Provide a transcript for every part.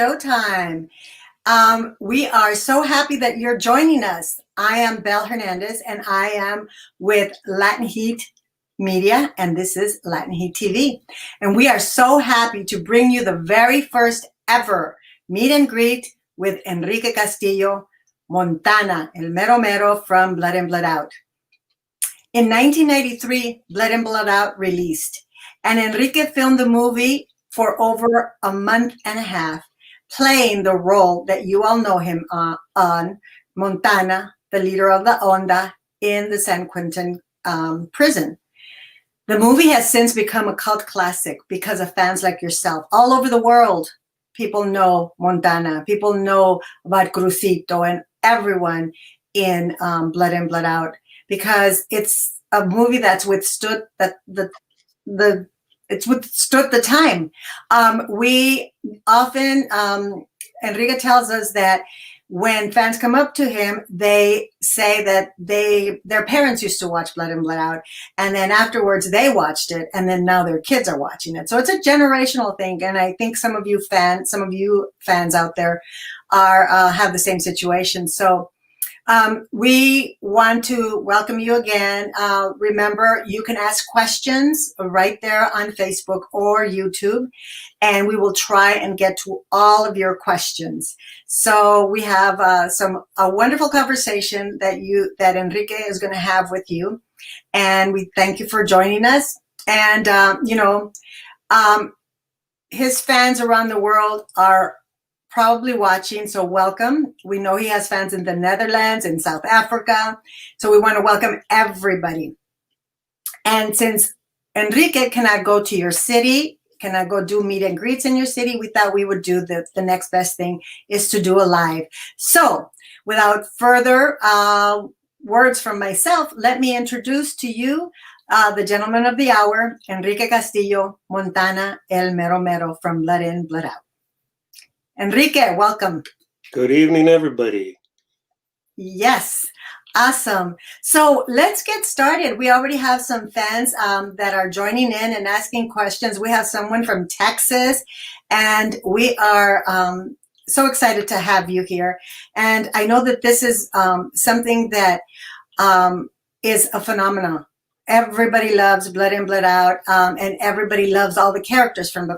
Showtime. We are so happy that you're joining us. I am Belle Hernandez, and I am with Latin Heat Media, and this is Latin Heat TV. And we are so happy to bring you the very first ever meet and greet with Enrique Castillo, Montana, El Mero Mero from Blood and Blood Out. In 1993, Blood and Blood Out released, and Enrique filmed the movie for over a month and a half, playing the role that you all know him on, Montana, the leader of the Onda in the San Quentin prison. The movie has since become a cult classic because of fans like yourself. All over the world, people know Montana. People know about Crucito and everyone in Blood and Blood Out because it's a movie that's withstood it's withstood the time. We often, Enrique tells us that when fans come up to him, they say that their parents used to watch Blood and Blood Out, and then afterwards they watched it, and then now their kids are watching it. So it's a generational thing, and I think some of you fans out there are have the same situation. So we want to welcome you again. Remember, you can ask questions right there on Facebook or YouTube, and we will try and get to all of your questions. So we have a wonderful conversation that Enrique is going to have with you, and we thank you for joining us. And his fans around the world are probably watching, so welcome. We know he has fans in the Netherlands, in South Africa, so we want to welcome everybody. And since Enrique cannot go to your city, cannot go do meet and greets in your city, we thought we would do the next best thing is to do a live. So without further words from myself, let me introduce to you the gentleman of the hour, Enrique Castillo, Montana, El Mero Mero from Blood In, Blood Out. Enrique, welcome. Good evening, everybody. Yes, awesome. So let's get started. We already have some fans that are joining in and asking questions. We have someone from Texas, and we are so excited to have you here. And I know that this is something that is a phenomenon. Everybody loves Blood In, Blood Out, and everybody loves all the characters from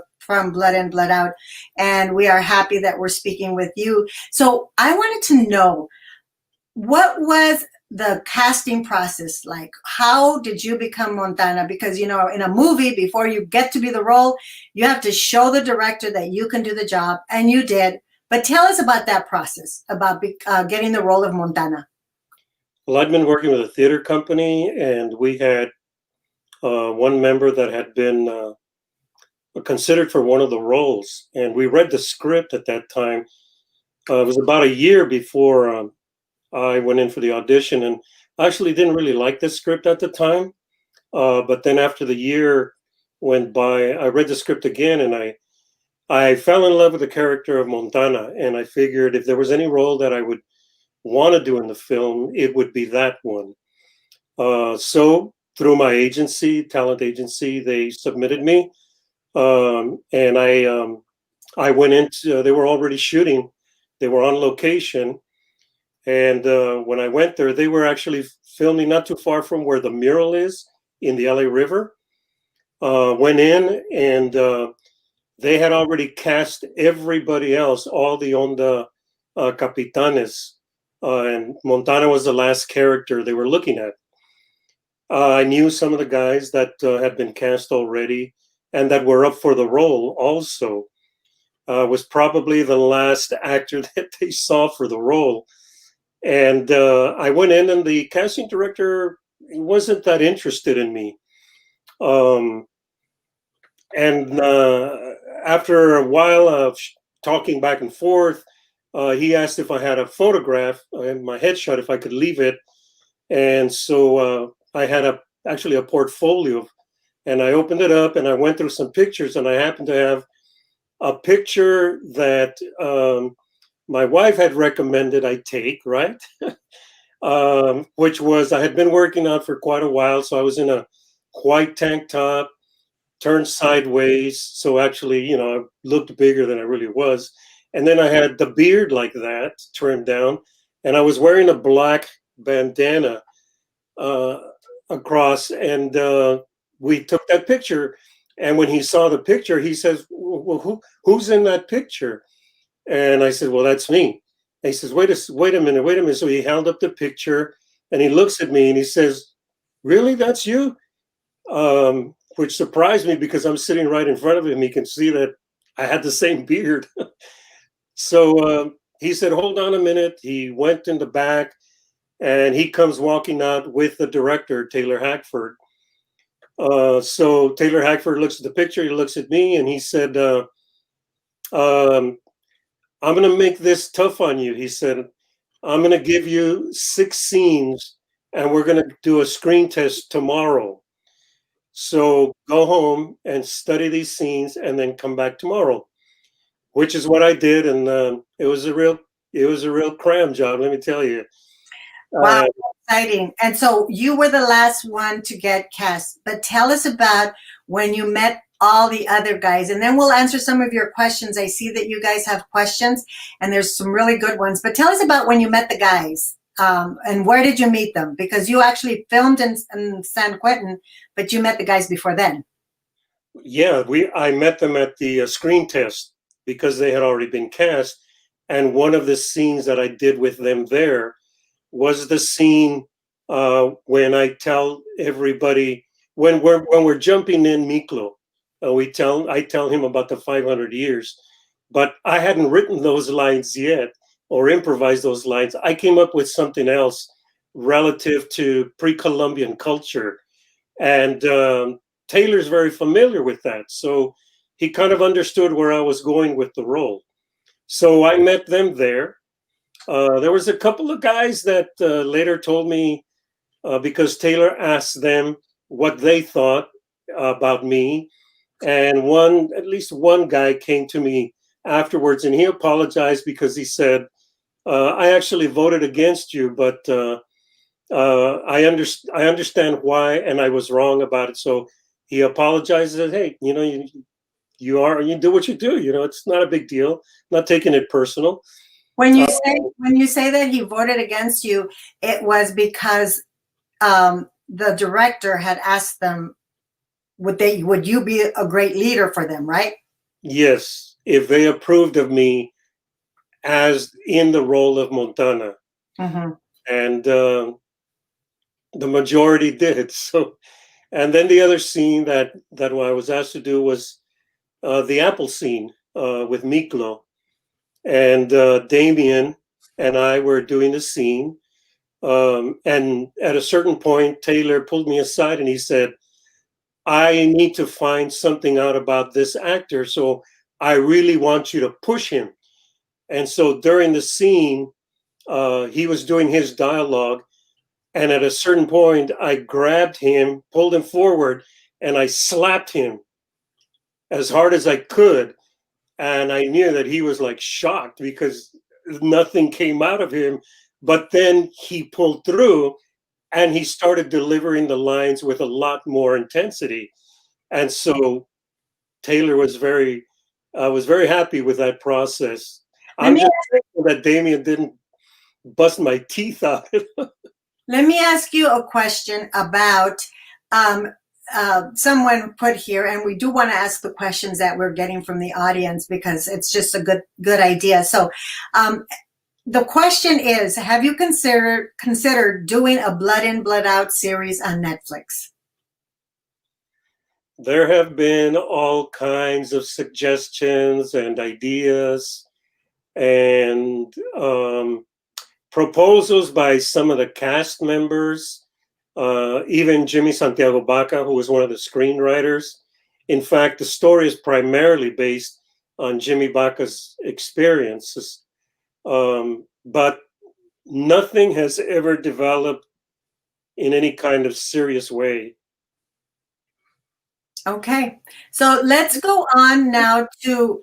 Blood In, Blood Out, and we are happy that we're speaking with you. So I wanted to know, what was the casting process like? How did you become Montana? Because, in a movie, before you get to be the role, you have to show the director that you can do the job, and you did. But tell us about that process, about getting the role of Montana. Well, I'd been working with a theater company, and we had one member that had been considered for one of the roles, and we read the script at that time. It was about a year before I went in for the audition, and I actually didn't really like the script at the time, but then after the year went by, I read the script again, and I fell in love with the character of Montana, and I figured if there was any role that I would want to do in the film, it would be that one. So through my agency, talent agency, they submitted me. And I went into, they were already shooting, they were on location. And when I went there, they were actually filming not too far from where the mural is in the LA River. Went in, and they had already cast everybody else, all the Onda capitanes, and Montana was the last character they were looking at. I knew some of the guys that had been cast already, and that were up for the role also. Was probably the last actor that they saw for the role. And I went in, and the casting director wasn't that interested in me. And after a while of talking back and forth, he asked if I had a photograph, my headshot, if I could leave it. And so I had actually a portfolio, and I opened it up, and I went through some pictures, and I happened to have a picture that my wife had recommended I take, right? Which was, I had been working out for quite a while, so I was in a white tank top, turned sideways, so actually, I looked bigger than I really was. and then I had the beard like that, trimmed down, and I was wearing a black bandana uh, across, and we took that picture. And when he saw the picture, he says, "Well, who's in that picture?" And I said, "Well, that's me." And he says, wait a minute, wait a minute." So he held up the picture, and he looks at me, and he says, "Really, that's you?" Which surprised me because I'm sitting right in front of him. He can see that I had the same beard. So he said, "Hold on a minute." He went in the back, and he comes walking out with the director, Taylor Hackford. So Taylor Hackford looks at the picture, he looks at me, and he said, um, "I'm going to make this tough on you." He said, "I'm going to give you 6 scenes, and we're going to do a screen test tomorrow. So go home and study these scenes, and then come back tomorrow," which is what I did, and it was a real cram job, let me tell you. Wow, Uh, exciting. And so you were the last one to get cast, but tell us about when you met all the other guys, and then we'll answer some of your questions. I see that you guys have questions, and there's some really good ones, but tell us about when you met the guys, and where did you meet them? Because you actually filmed in San Quentin, but you met the guys before then. yeah, I met them at the screen test because they had already been cast, and one of the scenes that I did with them there was the scene when I tell everybody when we're jumping in Miklo, I tell him about the 500 years, but I hadn't written those lines yet or improvised those lines. I came up with something else relative to pre-Columbian culture, and Taylor's very familiar with that, so he kind of understood where I was going with the role. So I met them there. There was a couple of guys that later told me, because Taylor asked them what they thought about me, and at least one guy came to me afterwards, and he apologized because he said, "I actually voted against you, but I understand why, and I was wrong about it." So he apologized and said, "Hey, you do what you do. It's not a big deal. Not taking it personal." When Uh, you say that he voted against you, it was because the director had asked them, would you be a great leader for them, right? Yes, if they approved of me as in the role of Montana, Mm-hmm. and the majority did. So, and then the other scene that I was asked to do was the apple scene with Miklo, and Damien and I were doing the scene. And at a certain point, Taylor pulled me aside and he said, "I need to find something out about this actor, so I really want you to push him." And so during the scene, he was doing his dialogue. And at a certain point, I grabbed him, pulled him forward, and I slapped him as hard as I could. And I knew that he was like shocked because nothing came out of him. But then he pulled through and he started delivering the lines with a lot more intensity. And so Taylor was very happy with that process. Let I'm me just thankful that Damien didn't bust my teeth out. let me ask you a question about um, someone put here, and we do want to ask the questions that we're getting from the audience because it's just a good idea. So, the question is: have you considered doing a Blood In, Blood Out series on Netflix? There have been all kinds of suggestions and ideas and proposals by some of the cast members, even Jimmy Santiago Baca, who was one of the screenwriters. In fact, the story is primarily based on Jimmy Baca's experiences, but nothing has ever developed in any kind of serious way. Okay, so let's go on now to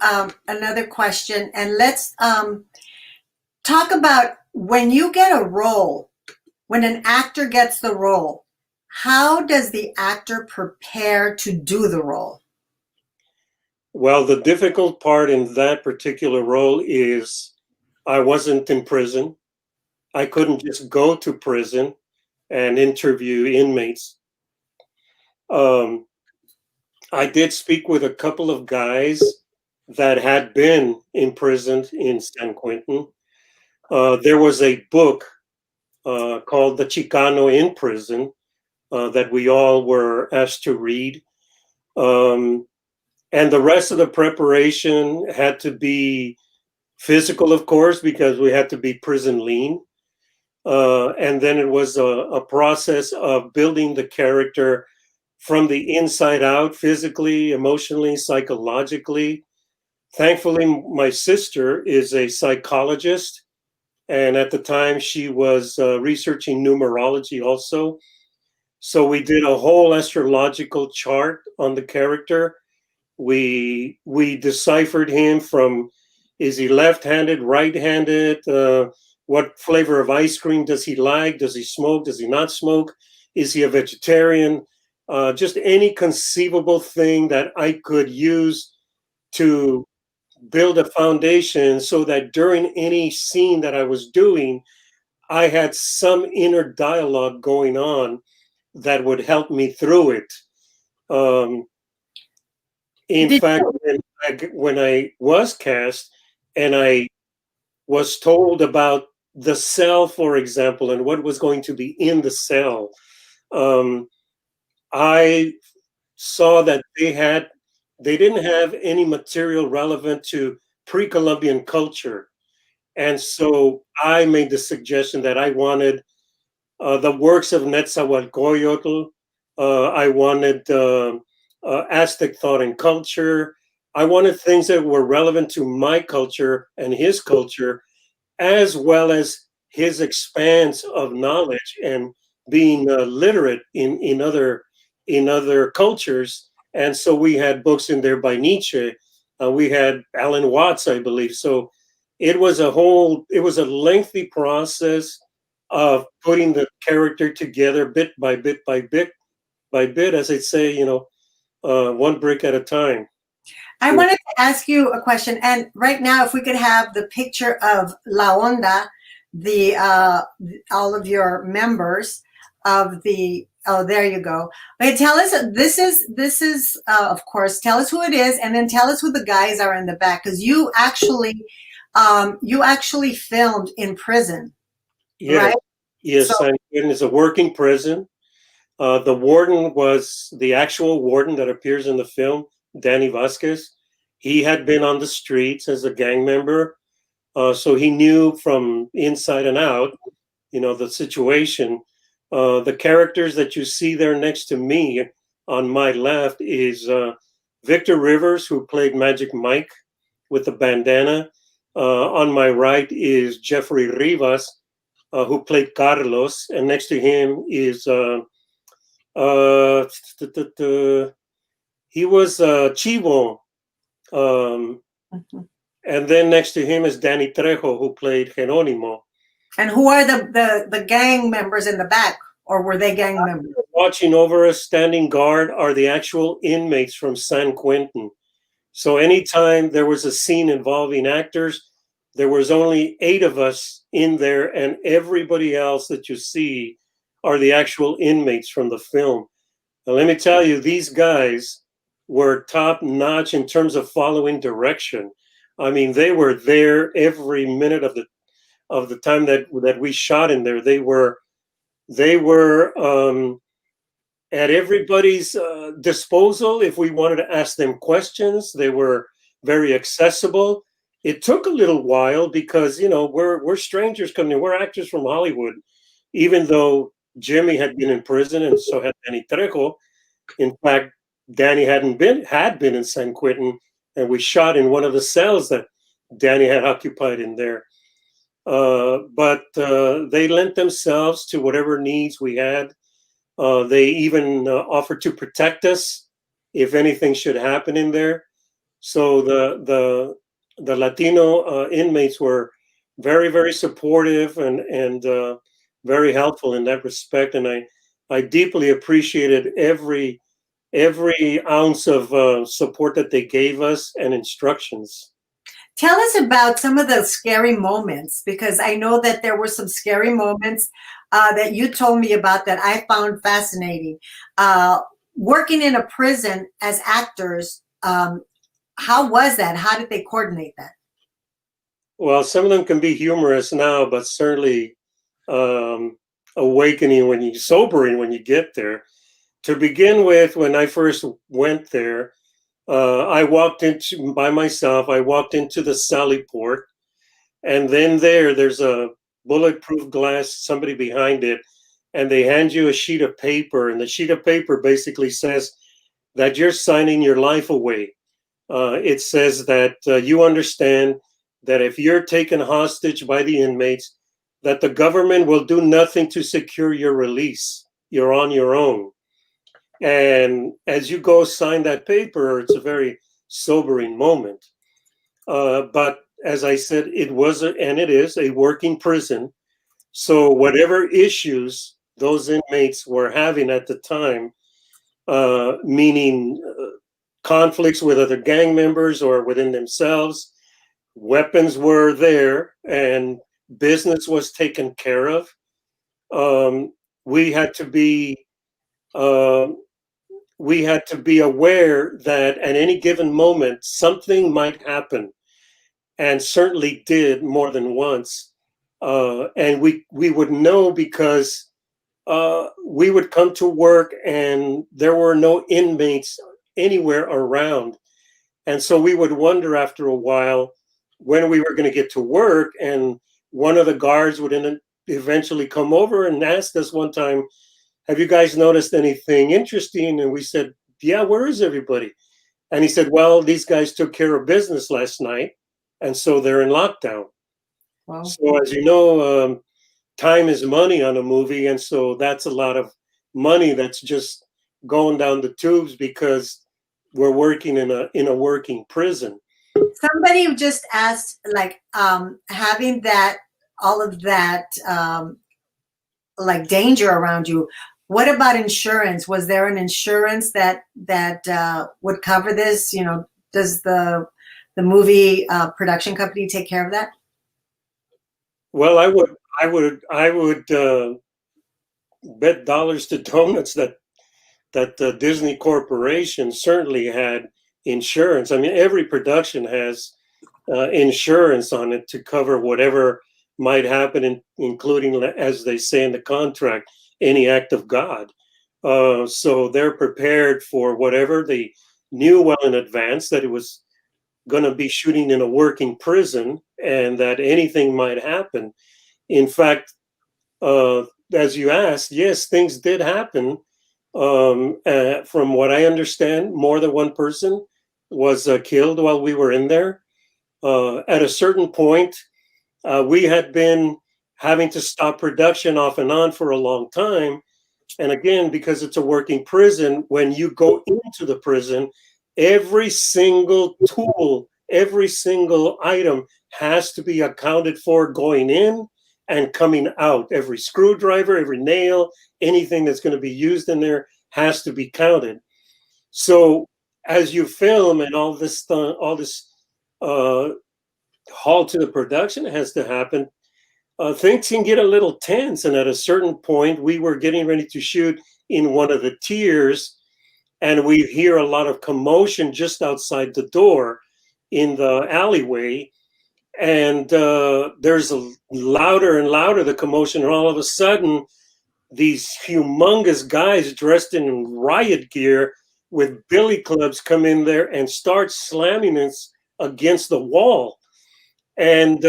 another question, and let's talk about when you get a role, when an actor gets the role, how does the actor prepare to do the role? Well, the difficult part in that particular role is I wasn't in prison. I couldn't just go to prison and interview inmates. Um, I did speak with a couple of guys that had been imprisoned in San Quentin. There was a book called The Chicano in Prison that we all were asked to read. Um, and the rest of the preparation had to be physical, of course, because we had to be prison lean. And then it was a process of building the character from the inside out, physically, emotionally, psychologically. Thankfully, my sister is a psychologist. And at the time, she was researching numerology also. So we did a whole astrological chart on the character. We deciphered him from, is he left-handed, right-handed? What flavor of ice cream does he like? Does he smoke? Does he not smoke? Is he a vegetarian? Just any conceivable thing that I could use to build a foundation so that during any scene that I was doing, I had some inner dialogue going on that would help me through it. Um, in Did fact, you, when I was cast and I was told about the cell, for example, and what was going to be in the cell, um, I saw that they didn't have any material relevant to pre-Columbian culture. And so I made the suggestion that I wanted the works of Netzahualcoyotl. I wanted Aztec thought and culture. I wanted things that were relevant to my culture and his culture, as well as his expanse of knowledge and being literate in other cultures. And so we had books in there by Nietzsche. We had Alan Watts, I believe. So it was a lengthy process of putting the character together bit by bit by bit by bit, as I say, one brick at a time. I wanted to ask you a question, and right now, if we could have the picture of La Onda, the all of your members of the. Oh, there you go. Okay, tell us. This is of course. Tell us who it is, and then tell us who the guys are in the back, because you actually filmed in prison, Yes, right? So yes, and it is a working prison. The warden was the actual warden that appears in the film, Danny Vasquez. He had been on the streets as a gang member, so he knew from inside and out, the situation. The characters that you see there next to me on my left is Victor Rivers, who played Magic Mike with the bandana. On my right is Jeffrey Rivas, who played Carlos, and next to him is uh, he was Chivo, um, Mhm. and then next to him is Danny Trejo, who played Jeronimo. And who are the gang members in the back, or were they gang members? Watching over us, standing guard, are the actual inmates from San Quentin. So anytime there was a scene involving actors, there was only 8 of us in there, and everybody else that you see are the actual inmates from the film. Now, let me tell you, these guys were top notch in terms of following direction. I mean, they were there every minute of the time that we shot in there. They were at everybody's disposal if we wanted to ask them questions. They were very accessible. It took a little while because we're strangers coming in. We're actors from Hollywood, even though Jimmy had been in prison and so had Danny Trejo. In fact, Danny had been in San Quentin, and we shot in one of the cells that Danny had occupied in there. But they lent themselves to whatever needs we had. They even offered to protect us if anything should happen in there. So the Latino inmates were very, very supportive and very helpful in that respect. And I deeply appreciated every every ounce of support that they gave us and instructions. Tell us about some of the scary moments, because I know that there were some scary moments that you told me about that I found fascinating. Uh, Working in a prison as actors, how was that? How did they coordinate that? Well, some of them can be humorous now, but certainly um, awakening when you sobering when you get there. To begin with, when I first went there, I walked into by myself. I walked into the sally port, and then there's a bulletproof glass, somebody behind it, and they hand you a sheet of paper, and the sheet of paper basically says that you're signing your life away. It says that you understand that if you're taken hostage by the inmates, that the government will do nothing to secure your release. You're on your own. And as you go sign that paper, it's a very sobering moment. But as I said, and it is a working prison. So whatever issues those inmates were having at the time, meaning conflicts with other gang members or within themselves, weapons were there and business was taken care of. Um, we had to be uh, we had to be aware that at any given moment something might happen, and certainly did more than once. And we would know because we would come to work and there were no inmates anywhere around. And so we would wonder after a while when we were going to get to work. And one of the guards would eventually come over and ask us one time, "Have you guys noticed anything interesting?" And we said, "Yeah, where is everybody?" And he said, "Well, these guys took care of business last night, and so they're in lockdown." Well, So, as you know, time is money on a movie. And so that's a lot of money that's just going down the tubes because we're working in a working prison. somebody just asked, like, having that, all of that, like danger around you. What about insurance? Was there an insurance that would cover this? You know, does the movie production company take care of that? Well, I would bet dollars to donuts that the Disney Corporation certainly had insurance. I mean, every production has insurance on it to cover whatever might happen, including, as they say in the contract, any act of God. So they're prepared for whatever. They knew well in advance that it was going to be shooting in a working prison and that anything might happen. In fact, as you asked, yes, things did happen. From what I understand, more than one person was killed while we were in there. At a certain point, we had been having to stop production off and on for a long time. And again, because it's a working prison, when you go into the prison, every single tool, every single item has to be accounted for going in and coming out. Every screwdriver, every nail, anything that's going to be used in there has to be counted. So as you film and all this uh, halt to the production has to happen, things can get a little tense. And at a certain point, we were getting ready to shoot in one of the tiers, and we hear a lot of commotion just outside the door in the alleyway. And there's a louder and louder the commotion, and all of a sudden, these humongous guys dressed in riot gear with billy clubs come in there and start slamming us against the wall. And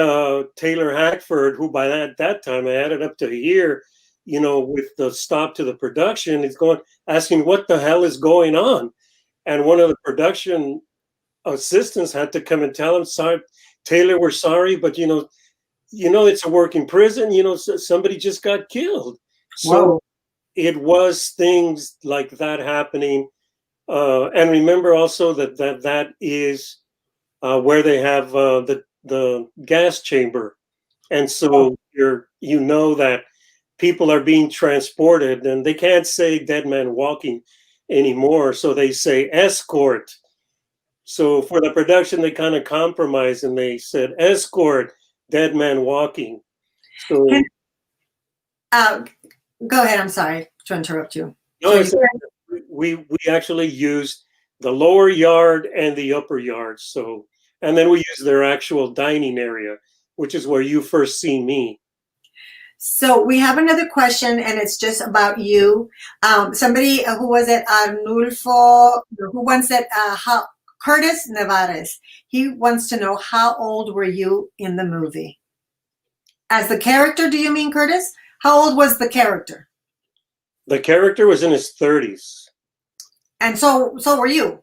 Taylor Hackford, who by that time I had it up to here, you know, with the stop to the production, is going asking what the hell is going on. And one of the production assistants had to come and tell him, "Sorry, Taylor, we're sorry, but it's a working prison. Somebody just got killed." So Whoa. it was things like that happening. And remember also that is where they have the gas chamber, and so that people are being transported, and they can't say dead man walking anymore. So they say escort. So for the production, they kind of compromised and they said escort, dead man walking. So Can, uh, go ahead. I'm sorry to interrupt you. no, So it's, we actually used the lower yard and the upper yard. So and then we used their actual dining area, which is where you first see me. So we have another question, and it's just about you. Somebody who was it, Arnulfo, who wants it, how Curtis Nevares. He wants to know, how old were you in the movie? As the character, do you mean, Curtis? How old was the character? The character was in his 30s. And so were you.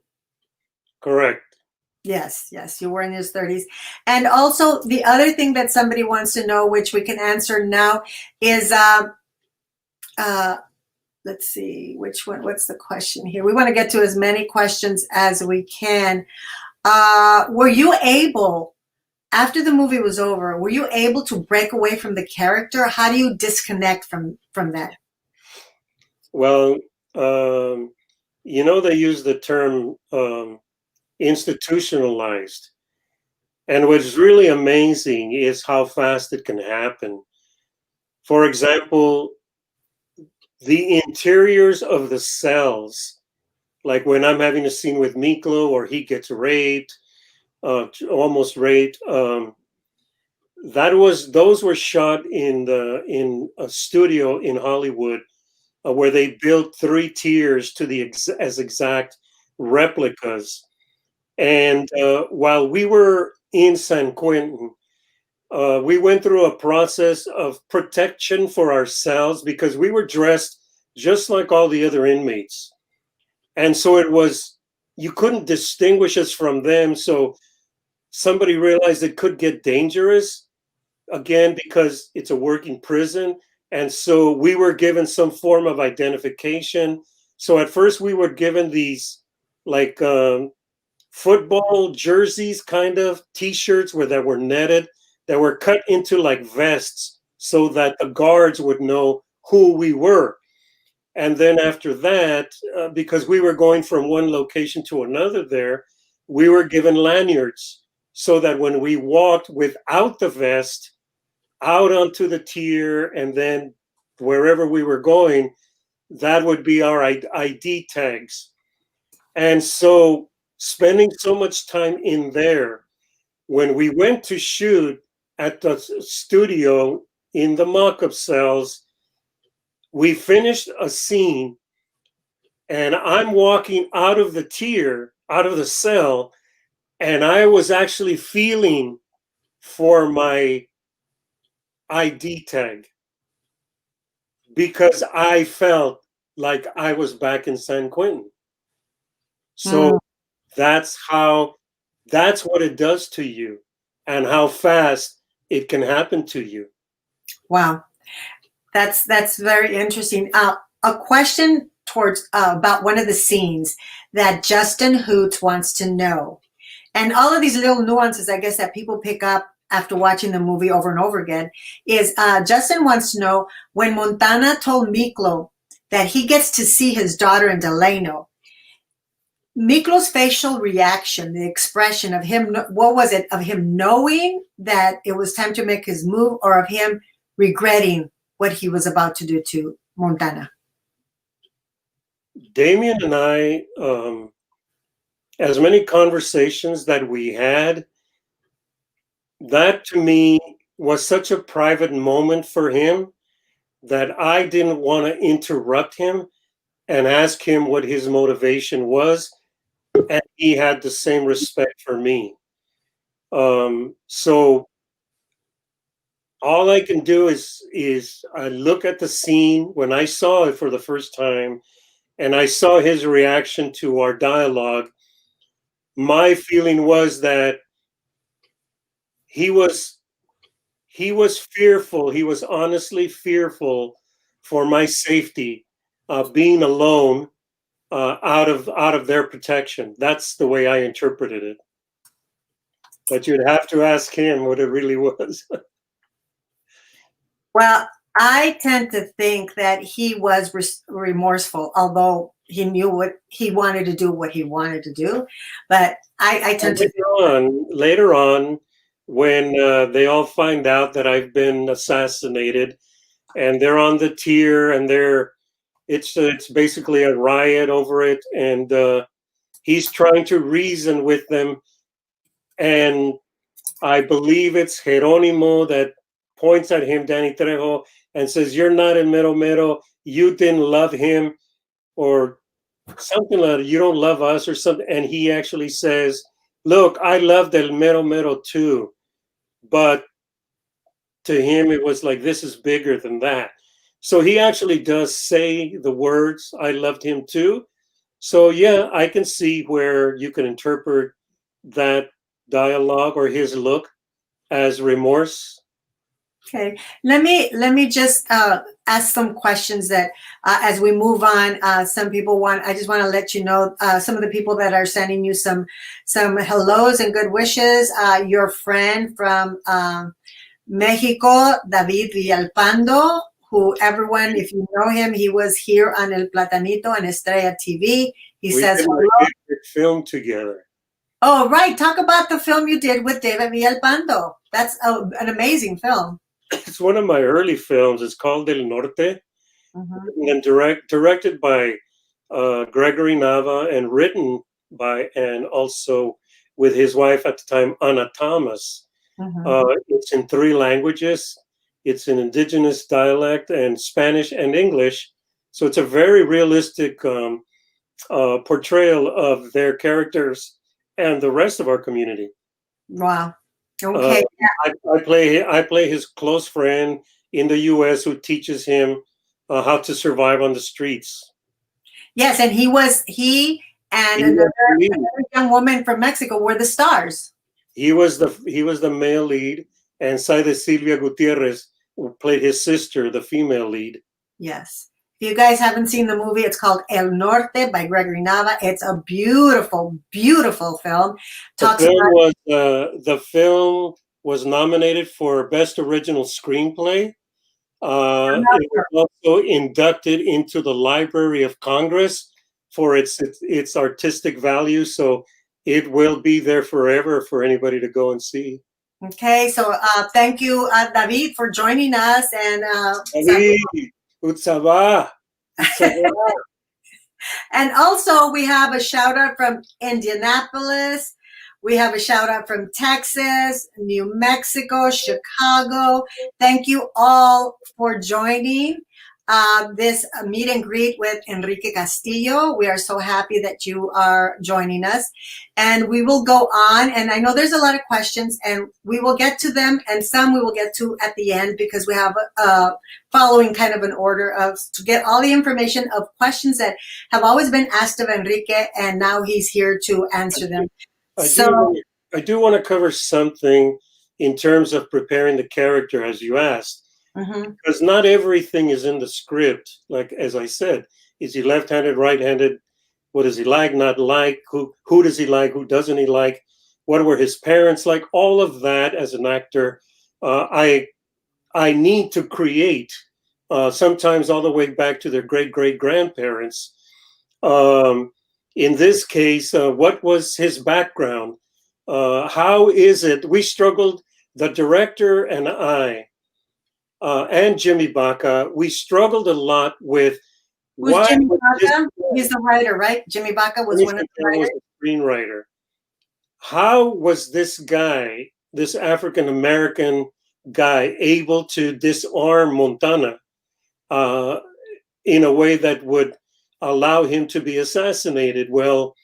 Correct. Yes, yes, you were in his 30s. And also, the other thing that somebody wants to know, which we can answer now, is uh, let's see, which one, what's the question here? We want to get to as many questions as we can. Were you able, after the movie was over, were you able to break away from the character? How do you disconnect from that? Well, they use the term institutionalized. And what's really amazing is how fast it can happen. For example, the interiors of the cells, like when I'm having a scene with Miklo or he gets raped, almost raped, those were shot in a studio in Hollywood where they built 3 tiers to the as exact replicas. And while we were in San Quentin, we went through a process of protection for ourselves because we were dressed just like all the other inmates. And so you couldn't distinguish us from them. So somebody realized it could get dangerous, again, because it's a working prison. And so we were given some form of identification. So at first we were given these like football jerseys, kind of t-shirts that were netted, that were cut into like vests so that the guards would know who we were. And then after that, because we were going from one location to another there, we were given lanyards so that when we walked without the vest out onto the tier and then wherever we were going, that would be our ID tags. And so spending so much time in there, when we went to shoot at the studio in the mock-up cells, we finished a scene and I'm walking out of the tier, out of the cell, and I was actually feeling for my ID tag because I felt like I was back in San Quentin. So that's what it does to you and how fast it can happen to you. Wow, that's very interesting. A question towards about one of the scenes that Justin Hoots wants to know, and all of these little nuances, I guess, that people pick up after watching the movie over and over again, is Justin wants to know when Montana told Miklo that he gets to see his daughter in Delano. Miklo's facial reaction, the expression of him, what was it, of him knowing that it was time to make his move, or of him regretting what he was about to do to Montana? Damien and I, as many conversations that we had, that to me was such a private moment for him that I didn't want to interrupt him and ask him what his motivation was. And he had the same respect for me. So all I can do is I look at the scene when I saw it for the first time and I saw his reaction to our dialogue. My feeling was that he was fearful. He was honestly fearful for my safety, being alone, out of their protection. That's the way I interpreted it. But you'd have to ask him what it really was. Well, I tend to think that he was remorseful, although he knew what he wanted to do, what he wanted to do. But I tend to later on, when they all find out that I've been assassinated, and they're on the tier, and it's basically a riot over it, and he's trying to reason with them, and I believe it's Jerónimo that points at him, Danny Trejo, and says, "You're not in Mero Mero. You didn't love him," or something like that. "You don't love us," or something. And he actually says, "Look, I loved El Mero Mero too," but to him it was like, this is bigger than that. So he actually does say the words, "I loved him too." So yeah, I can see where you can interpret that dialogue or his look as remorse. Okay, let me just ask some questions that as we move on. Some people want. I just want to let you know some of the people that are sending you some hellos and good wishes. Your friend from Mexico, David Villalpando, who everyone, if you know him, he was here on El Platanito and Estrella TV. He We says did hello. a big film together. Oh, right. Talk about the film you did with David Villalpando. That's an amazing film. It's one of my early films. It's called Del Norte, and directed by Gregory Nava, and written by, and also with his wife at the time, Ana Thomas. It's in 3 languages. It's in indigenous dialect and Spanish and English. So it's a very realistic portrayal of their characters and the rest of our community. Wow. Okay. I play his close friend in the U.S. who teaches him how to survive on the streets. Yes, and he and another young woman from Mexico were the stars. He was the male lead, and Saida Silvia Gutierrez played his sister, the female lead. Yes. If you guys haven't seen the movie, it's called El Norte by Gregory Nava. It's a beautiful, beautiful film. The film was nominated for Best Original Screenplay. It was also inducted into the Library of Congress for its artistic value. So it will be there forever for anybody to go and see. Okay, so thank you, David, for joining us. And David, Utsaba. And also we have a shout out from Indianapolis. We have a shout out from Texas, New Mexico, Chicago. Thank you all for joining this meet and greet with Enrique Castillo. We are so happy that you are joining us. And we will go on. And I know there's a lot of questions, and we will get to them, and some we will get to at the end, because we have following kind of an order of to get all the information of questions that have always been asked of Enrique, and now he's here to answer them. I do want to cover something in terms of preparing the character, as you asked, because not everything is in the script. Like, as I said, is he left-handed, right-handed? What does he like, not like? Who does he like? Who doesn't he like? What were his parents like? All of that, as an actor, I need to create, sometimes all the way back to their great-great-grandparents. In this case, what was his background? How is it? We struggled, the director and I, and Jimmy Baca, we struggled a lot with why. Jimmy Baca? He's the writer, right? Jimmy Baca was one of the writers. Was a screenwriter. How was this guy, this African American guy, able to disarm Montana in a way that would allow him to be assassinated? Well,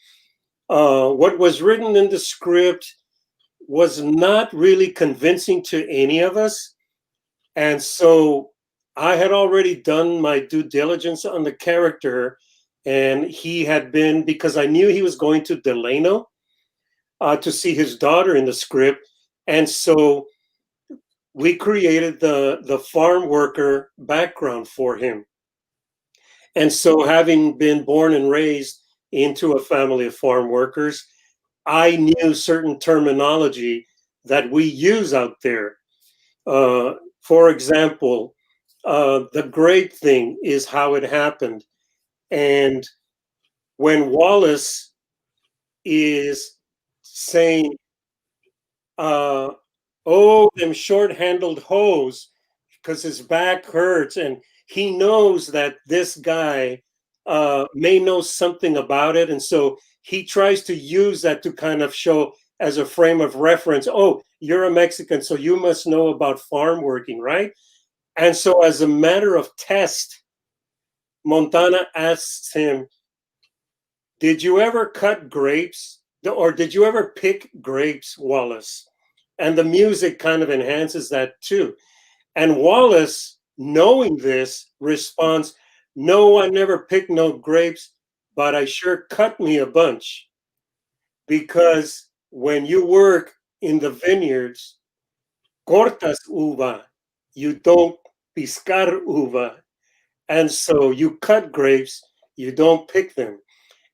what was written in the script was not really convincing to any of us. And so I had already done my due diligence on the character, and he had been, because I knew he was going to Delano to see his daughter in the script. And so we created the farm worker background for him. And so, having been born and raised into a family of farm workers, I knew certain terminology that we use out there. For example, the great thing is how it happened. And when Wallace is saying, oh, them short-handled hoes, because his back hurts, and he knows that this guy may know something about it, and so he tries to use that to kind of show as a frame of reference. Oh, you're a Mexican, so you must know about farm working, right? And so, as a matter of test, Montana asks him, "Did you ever cut grapes, or did you ever pick grapes, Wallace?" And the music kind of enhances that too. And Wallace, knowing this, responds, "No, I never picked no grapes, but I sure cut me a bunch." Because when you work in the vineyards, cortas uva, you don't piscar uva. And so you cut grapes, you don't pick them.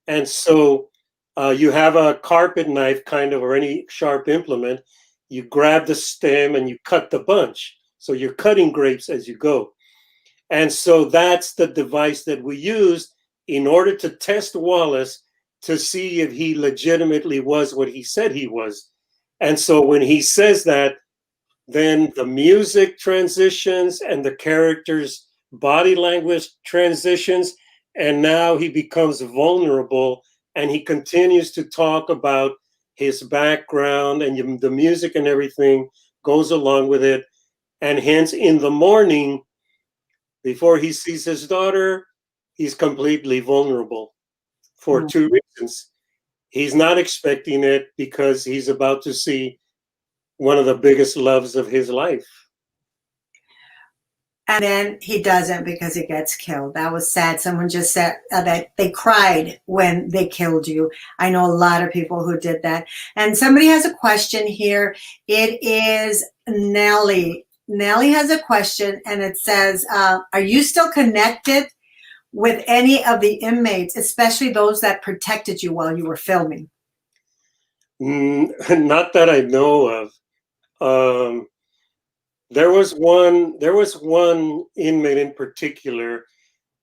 And so you have a carpet knife, kind of, or any sharp implement. You grab the stem and you cut the bunch. So you're cutting grapes as you go. And so that's the device that we used in order to test Wallace to see if he legitimately was what he said he was. And so when he says that, then the music transitions and the character's body language transitions, and now he becomes vulnerable and he continues to talk about his background, and the music and everything goes along with it. And hence, in the morning, before he sees his daughter, he's completely vulnerable for two reasons. He's not expecting it because he's about to see one of the biggest loves of his life. And then he doesn't because he gets killed. That was sad. Someone just said that they cried when they killed you. I know a lot of people who did that. And somebody has a question here. It is Nellie. Nellie has a question, and it says, are you still connected with any of the inmates, especially those that protected you while you were filming? Not that I know of. There was one inmate in particular.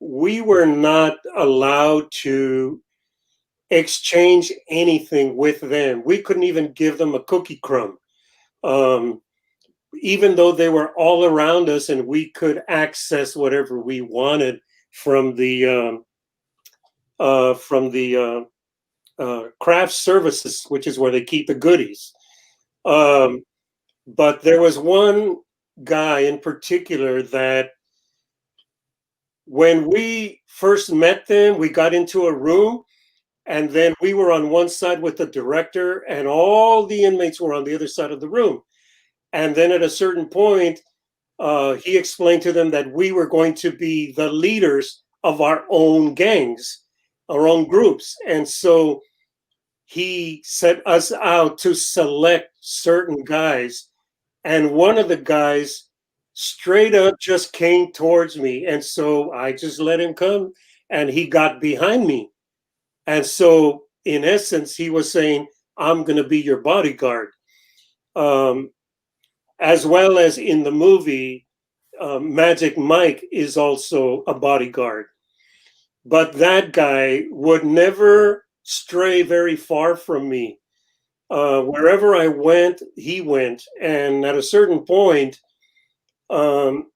We were not allowed to exchange anything with them. We couldn't even give them a cookie crumb. Even though they were all around us and we could access whatever we wanted from the craft services, which is where they keep the goodies. But there was one guy in particular that when we first met them, we got into a room, and then we were on one side with the director, and all the inmates were on the other side of the room. And then at a certain point, he explained to them that we were going to be the leaders of our own gangs, our own groups. And so he set us out to select certain guys. And one of the guys straight up just came towards me. And so I just let him come, and he got behind me. And so, in essence, he was saying, "I'm going to be your bodyguard." As well as in the movie, Magic Mike is also a bodyguard. But that guy would never stray very far from me. Wherever I went, he went. And at a certain point, um,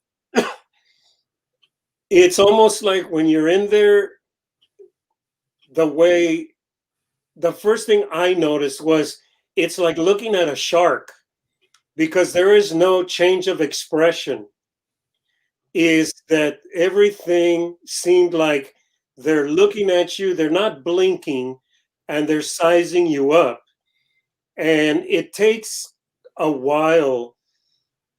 it's almost like when you're in there, the first thing I noticed was it's like looking at a shark, because there is no change of expression. Is that everything seemed like they're looking at you, they're not blinking, and they're sizing you up. And it takes a while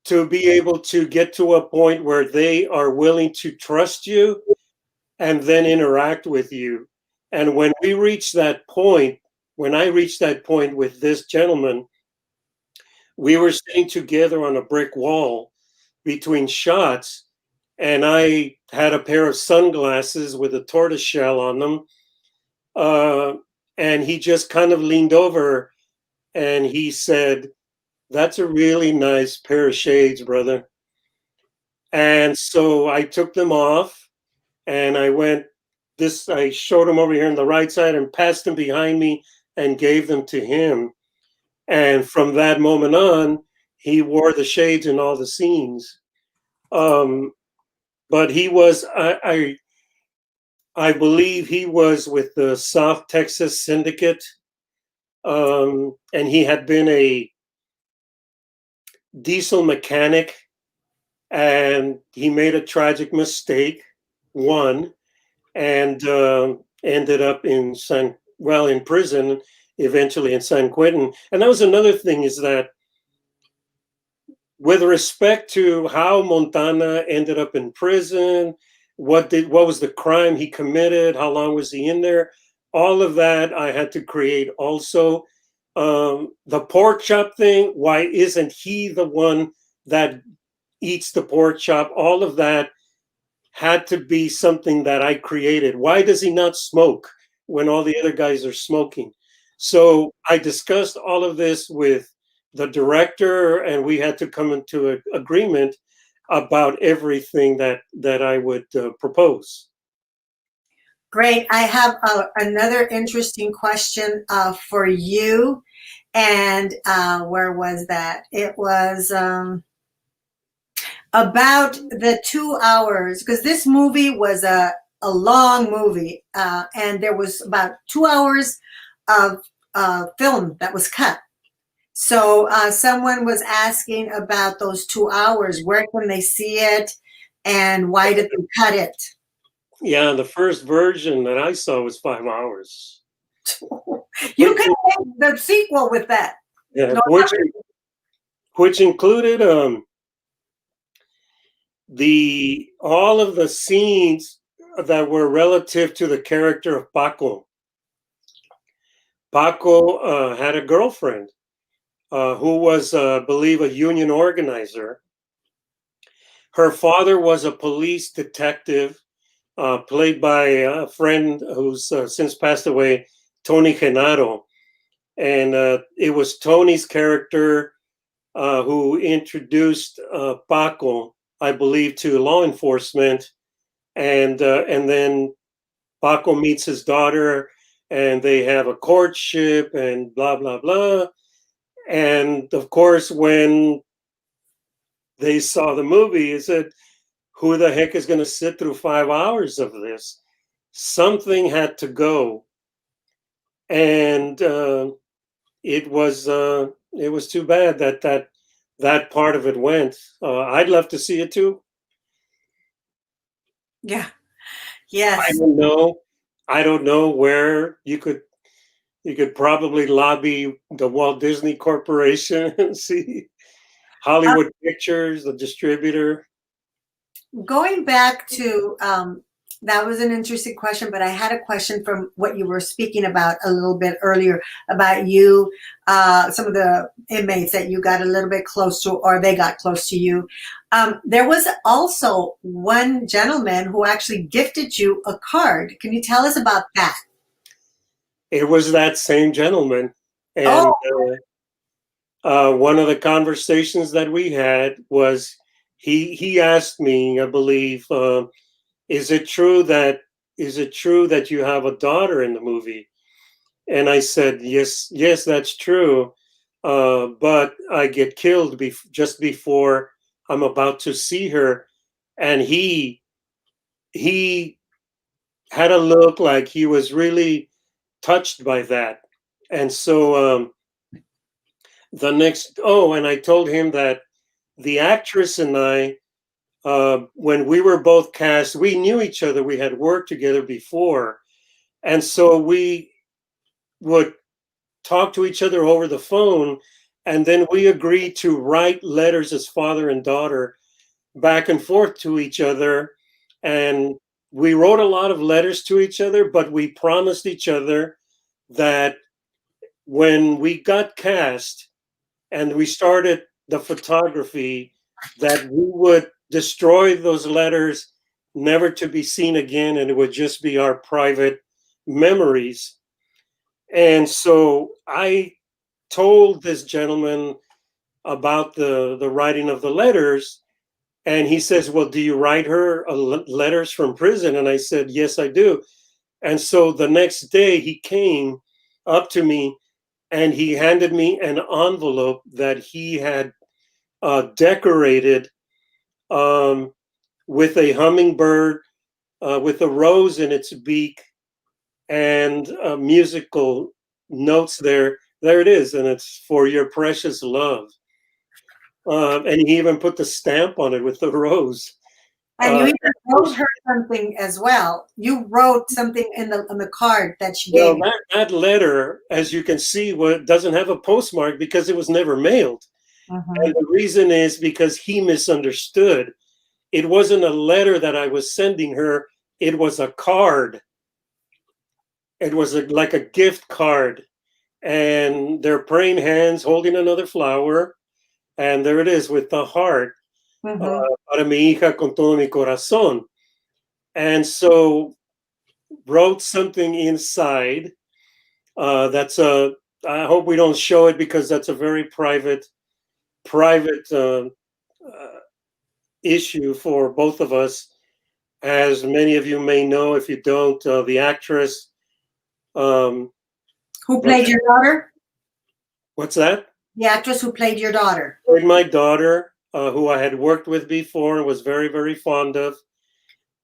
to be able to get to a point where they are willing to trust you and then interact with you. And when we reach that point, when I reached that point with this gentleman, we were sitting together on a brick wall between shots, and I had a pair of sunglasses with a tortoise shell on them. And he just kind of leaned over and he said, "That's a really nice pair of shades, brother." And so I took them off and I went, this, I showed him over here on the right side and passed them behind me and gave them to him. And from that moment on, he wore the shades in all the scenes. Um, but he was, I believe he was with the South Texas Syndicate, and he had been a diesel mechanic, and he made a tragic mistake, one, and ended up in prison, eventually in San Quentin. And that was another thing, is that with respect to how Montana ended up in prison, what was the crime he committed, how long was he in there, all of that I had to create also. The pork chop thing, why isn't he the one that eats the pork chop? All of that had to be something that I created. Why does he not smoke when all the other guys are smoking? So I discussed all of this with the director, and we had to come into an agreement about everything that I would propose. Great. I have another interesting question for you. And where was that? It was about the 2 hours, because this movie was a long movie, and there was about 2 hours of film that was cut. So someone was asking about those 2 hours. Where can they see it, and why did they cut it? Yeah, the first version that I saw was 5 hours. You can make the sequel with that. Yeah, No, which included the all of the scenes that were relative to the character of Paco. Paco had a girlfriend who was, I believe, a union organizer. Her father was a police detective, played by a friend who's since passed away, Tony Genaro. And it was Tony's character who introduced Paco, I believe, to law enforcement. And then Paco meets his daughter, and they have a courtship and blah, blah, blah. And of course, when they saw the movie, he said, who the heck is going to sit through 5 hours of this? Something had to go. And it was too bad that part of it went. I'd love to see it too. yeah. I Yes. don't know. I don't know where you could probably lobby the Walt Disney Corporation and see Hollywood Pictures, the distributor. Going back to that was an interesting question, but I had a question from what you were speaking about a little bit earlier about you, some of the inmates that you got a little bit close to, or they got close to you. There was also one gentleman who actually gifted you a card. Can you tell us about that? It was that same gentleman. And Oh, one of the conversations that we had was he asked me, I believe, is it true that you have a daughter in the movie? And I said, yes, that's true. But I get killed just before I'm about to see her. And he had a look like he was really touched by that. And so and I told him that the actress and I, when we were both cast, we knew each other. We had worked together before. And so we would talk to each other over the phone. And then we agreed to write letters as father and daughter back and forth to each other. And we wrote a lot of letters to each other, but we promised each other that when we got cast and we started the photography, that we would destroy those letters, never to be seen again, and it would just be our private memories. And so I told this gentleman about the writing of the letters, and he says, well, do you write her letters from prison? And I said, yes, I do. And so the next day he came up to me and he handed me an envelope that he had decorated with a hummingbird with a rose in its beak and musical notes there. There it is, and it's for your precious love. And he even put the stamp on it with the rose. And you even wrote her something as well. You wrote something in the card that she gave you. That letter, as you can see, doesn't have a postmark because it was never mailed. And the reason is because he misunderstood. It wasn't a letter that I was sending her. It was a card. It was like a gift card. And they're praying hands holding another flower. And there it is with the heart. Para mi hija con todo mi corazón. And so wrote something inside. That's I hope we don't show it because that's a very private issue for both of us. As many of you may know, if you don't, the actress who played your daughter? What's that? The actress who played your daughter. Played my daughter, who I had worked with before and was very, very fond of,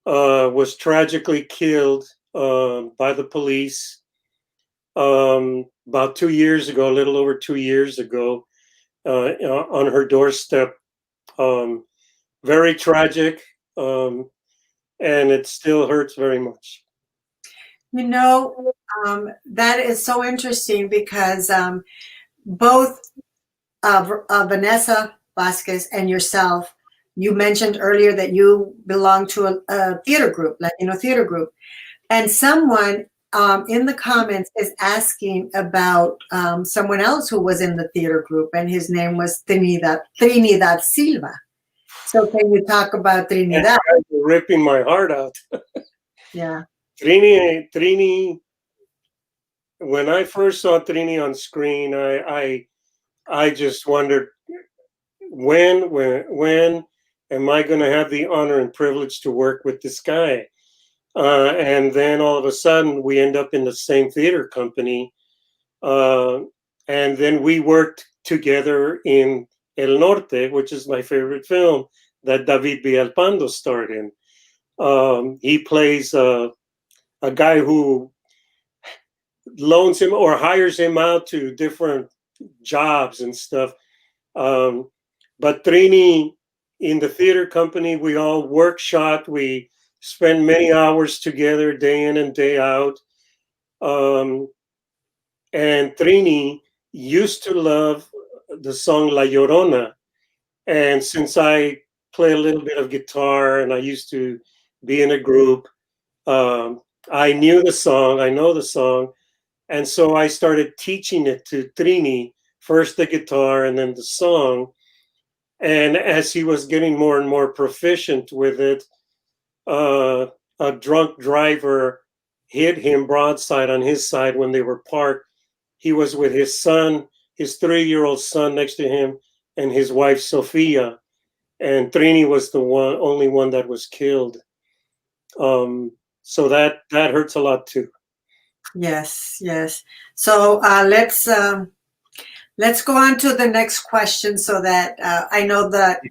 was tragically killed by the police about 2 years ago, a little over 2 years ago, on her doorstep. Very tragic, and it still hurts very much. You know, that is so interesting because both Vanessa Vasquez and yourself, you mentioned earlier that you belong to a theater group, Latino theater group. And someone in the comments is asking about someone else who was in the theater group, and his name was Trinidad Silva. So can you talk about Trinidad? You're ripping my heart out. Yeah. Trini, when I first saw Trini on screen, I just wondered, when am I going to have the honor and privilege to work with this guy? And then all of a sudden we end up in the same theater company. And then we worked together in El Norte, which is my favorite film that David Villalpando starred in. He plays a guy who loans him or hires him out to different jobs and stuff. But Trini, in the theater company, we all workshop. We spend many hours together, day in and day out. And Trini used to love the song La Llorona. And since I play a little bit of guitar and I used to be in a group, I knew the song, I know the song. And so I started teaching it to Trini, first the guitar and then the song. And as he was getting more and more proficient with it, a drunk driver hit him broadside on his side when they were parked. He was with his son, his 3-year-old son next to him, and his wife, Sophia. And Trini was the only one that was killed. So that hurts a lot too. Yes. So let's go on to the next question, so that I know that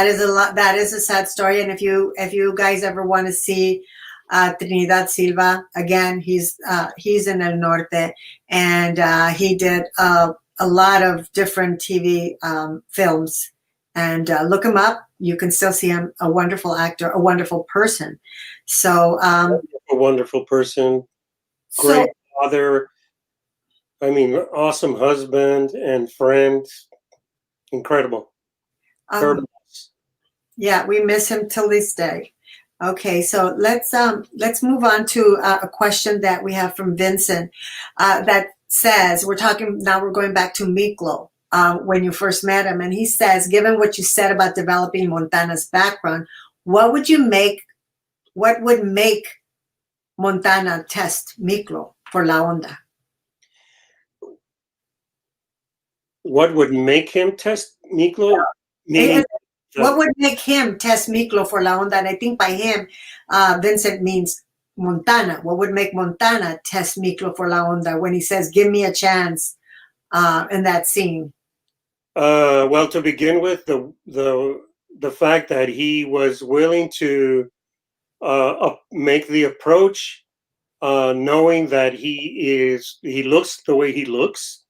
is a lot. That is a sad story. And if you guys ever want to see Trinidad Silva again, he's in El Norte, and he did a lot of different TV films. And look him up. You can still see him. A wonderful actor, a wonderful person. So a wonderful person, great father. I mean, awesome husband and friend. Incredible. Yeah, we miss him till this day. Okay, so let's move on to a question that we have from Vincent that says, we're going back to Miklo. When you first met him, and he says, given what you said about developing Montana's background, what would make Montana test Miklo for La Onda? What would make him test Miklo? What would make him test Miklo for La Onda? And I think by him, Vincent means Montana? What would make Montana test Miklo for La Onda when he says, "Give me a chance," in that scene? Well, to begin with, the fact that he was willing to make the approach, knowing that he looks the way he looks,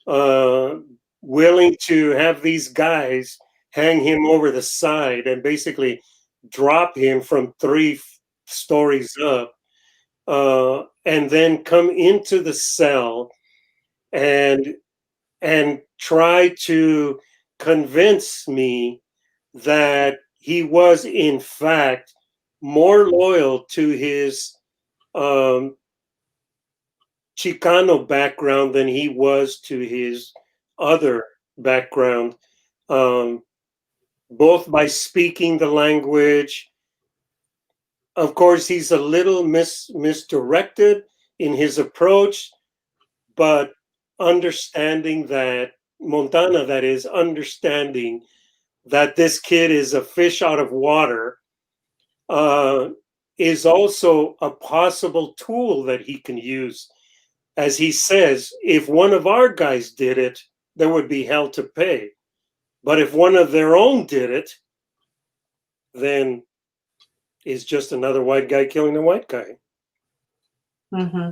uh, willing to have these guys hang him over the side and basically drop him from three stories up, and then come into the cell and try to convince me that he was in fact more loyal to his um, Chicano background than he was to his other background, um, both by speaking the language. Of course, he's a little misdirected in his approach, but understanding that Montana, that is, understanding that this kid is a fish out of water, uh, is also a possible tool that he can use. As he says, if one of our guys did it, there would be hell to pay. But if one of their own did it, then it's just another white guy killing a white guy. Mm-hmm.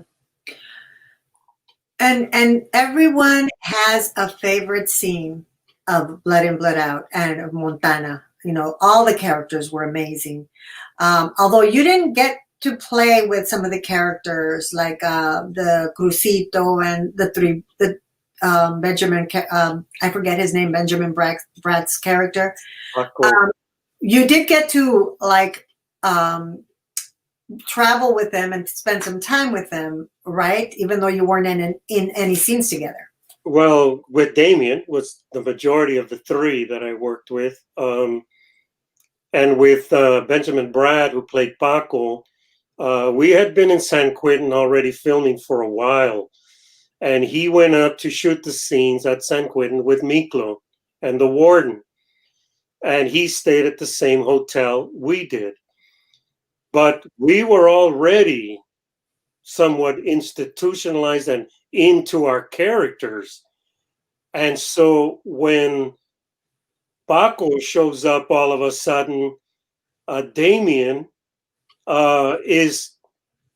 And everyone has a favorite scene of Blood In, Blood Out and of Montana. You know, all the characters were amazing. Although you didn't get to play with some of the characters like the Crucito and the Benjamin, I forget his name, Benjamin Bratt's character. You did get to like travel with them and spend some time with them, right? Even though you weren't in any scenes together. Well, with Damien was the majority of the three that I worked with. And with Benjamin Bratt, who played Paco, we had been in San Quentin already filming for a while. And he went up to shoot the scenes at San Quentin with Miklo and the warden. And he stayed at the same hotel we did. But we were already somewhat institutionalized and into our characters. And so when Paco shows up all of a sudden, Damien is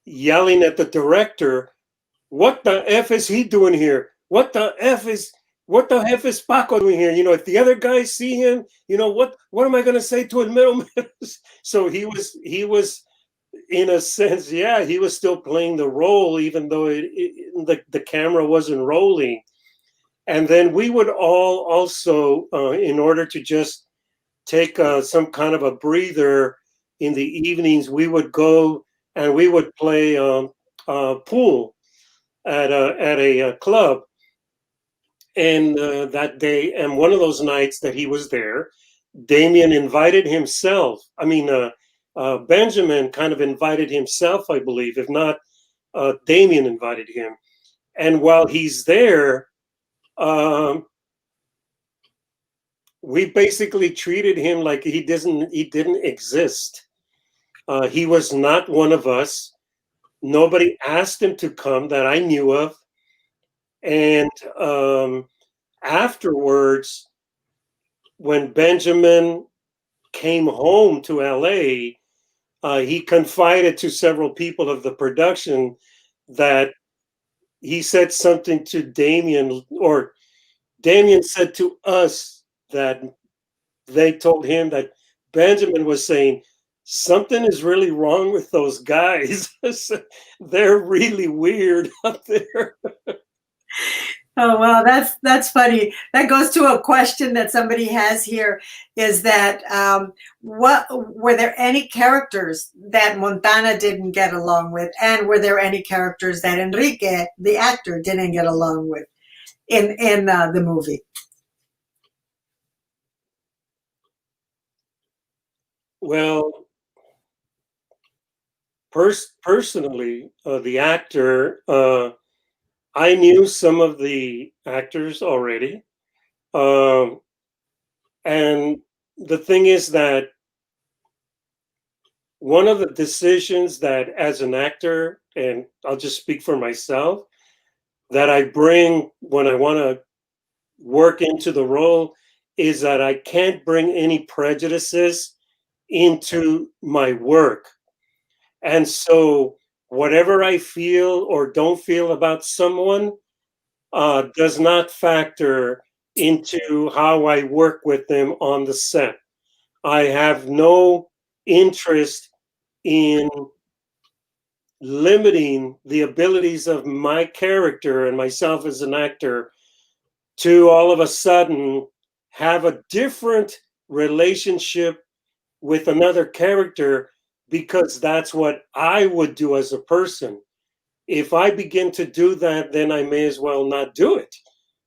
yelling at the director, "What the F is he doing here? What the F is Paco doing here? You know, if the other guys see him, you know, what am I gonna say to him, Mero Mero?" So he was in a sense, yeah, he was still playing the role, even though the camera wasn't rolling. And then we would all also, in order to just take some kind of a breather in the evenings, we would go and we would play pool at a club. And that day, and one of those nights that he was there, Damien invited himself. I mean, Benjamin kind of invited himself, I believe, if not, Damien invited him. And while he's there, we basically treated him like he didn't exist. He was not one of us. Nobody asked him to come that I knew of. And afterwards, when Benjamin came home to LA, he confided to several people of the production that he said something to Damien, or Damien said to us that they told him that Benjamin was saying, "Something is really wrong with those guys. They're really weird up there." Oh, well, that's funny. That goes to a question that somebody has here, is that what were there any characters that Montana didn't get along with, and were there any characters that Enrique, the actor, didn't get along with in the movie? Well, personally, the actor, I knew some of the actors already. Um, and the thing is that one of the decisions that as an actor, and I'll just speak for myself, that I bring when I want to work into the role is that I can't bring any prejudices into my work. And so whatever I feel or don't feel about someone does not factor into how I work with them on the set. I have no interest in limiting the abilities of my character and myself as an actor to all of a sudden have a different relationship with another character because that's what I would do as a person. If I begin to do that, then I may as well not do it.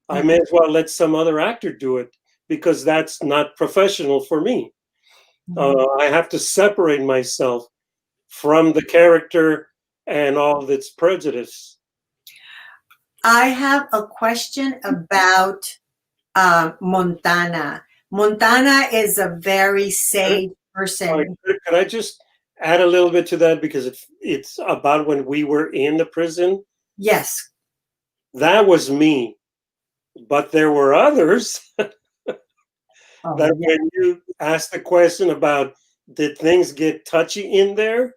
I may as well let some other actor do it because that's not professional for me. I have to separate myself from the character and all of its prejudice. I have a question about Montana. Montana is a very sage person. Could I just add a little bit to that because it's about when we were in the prison? Yes. That was me, but there were others that when you asked the question about did things get touchy in there?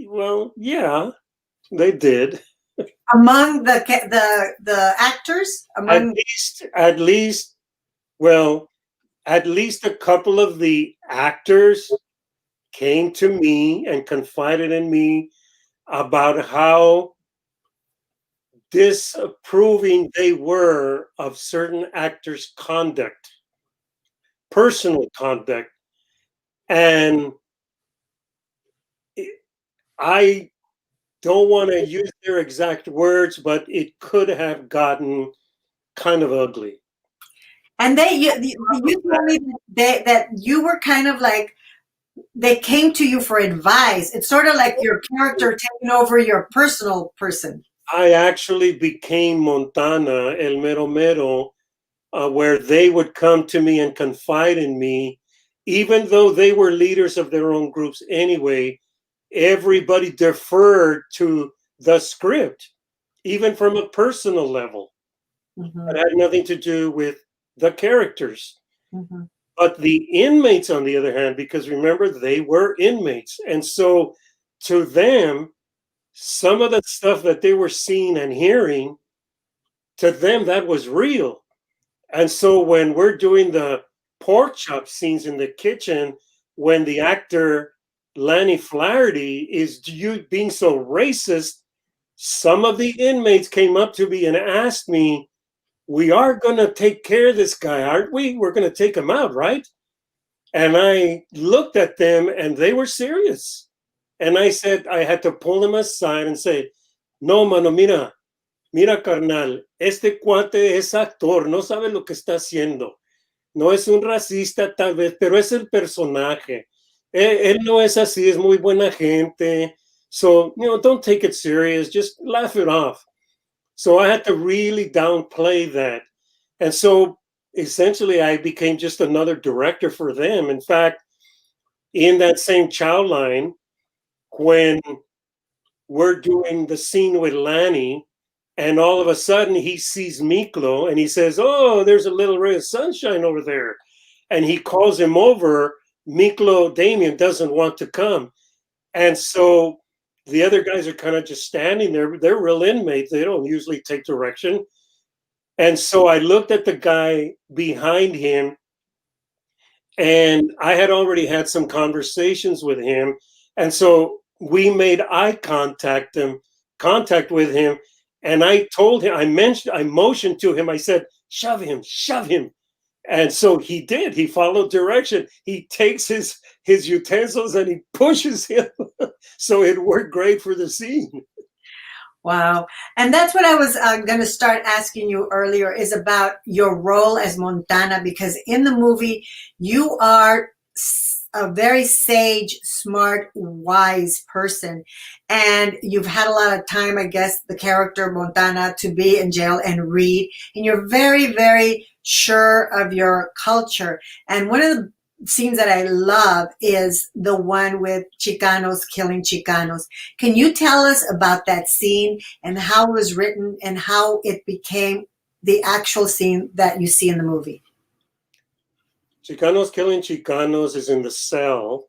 Well, yeah, they did. Among the actors, among At least, well, at least a couple of the actors came to me and confided in me about how disapproving they were of certain actors' conduct, personal conduct. And I don't want to use their exact words, but it could have gotten kind of ugly. and you told me that you were kind of like they came to you for advice. It's sort of like your character taking over your personal person. I actually became Montana, El Mero Mero, where they would come to me and confide in me, even though they were leaders of their own groups anyway. Everybody deferred to the script, even from a personal level. It had nothing to do with the characters. But the inmates, on the other hand, because remember, they were inmates. And so to them, some of the stuff that they were seeing and hearing, to them, that was real. And so when we're doing the pork chop scenes in the kitchen, when the actor Lanny Flaherty is being so racist, some of the inmates came up to me and asked me, we are going to take care of this guy, aren't we? We're going to take him out, right? And I looked at them and they were serious. And I said, I had to pull them aside and say, no, mano, mira, carnal, este cuate es actor, no sabe lo que está haciendo. No es un racista tal vez, pero es el personaje. Él no es así, es muy buena gente. So, don't take it serious, just laugh it off. So I had to really downplay that. And so essentially I became just another director for them. In fact, in that same chow line, when we're doing the scene with Lanny, and all of a sudden he sees Miklo and he says, oh, there's a little ray of sunshine over there. And he calls him over. Miklo Damien doesn't want to come. And so the other guys are kind of just standing there. They're real inmates. They don't usually take direction. And so I looked at the guy behind him, and I had already had some conversations with him. And so we made eye contact with him. And I told him, I motioned to him. I said, shove him. And so he did. He followed direction. He takes his utensils and he pushes him. So it worked great for the scene. Wow. And that's what I was going to start asking you earlier is about your role as Montana, because in the movie, you are a very sage, smart, wise person. And you've had a lot of time, I guess, the character Montana to be in jail and read. And you're very, very sure of your culture. And one of the scenes that I love is the one with Chicanos killing Chicanos. Can you tell us about that scene and how it was written and how it became the actual scene that you see in the movie? Chicanos killing Chicanos is in the cell.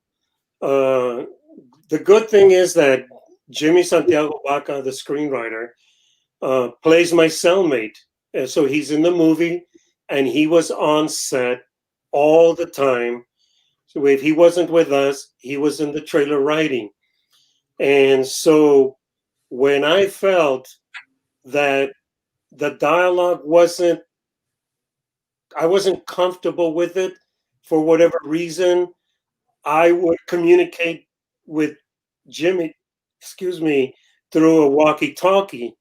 The good thing is that Jimmy Santiago Baca, the screenwriter, plays my cellmate. And so he's in the movie and he was on set all the time. So if he wasn't with us, he was in the trailer writing. And so when I felt that the dialogue I wasn't comfortable with it for whatever reason, I would communicate with Jimmy, excuse me, through a walkie talkie.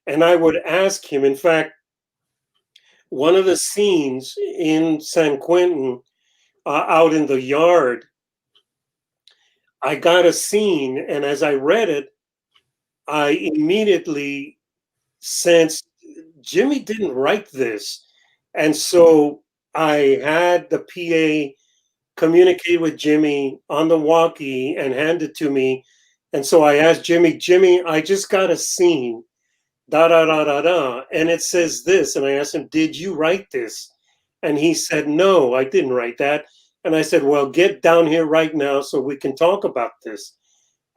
And I would ask him, in fact, one of the scenes in San Quentin, out in the yard, I got a scene, and as I read it, I immediately sensed Jimmy didn't write this. And so I had the PA communicate with Jimmy on the walkie and hand it to me. And so I asked Jimmy, I just got a scene, da da da da da, and it says this. And I asked him, did you write this? And he said, no, I didn't write that. And I said, well, get down here right now so we can talk about this.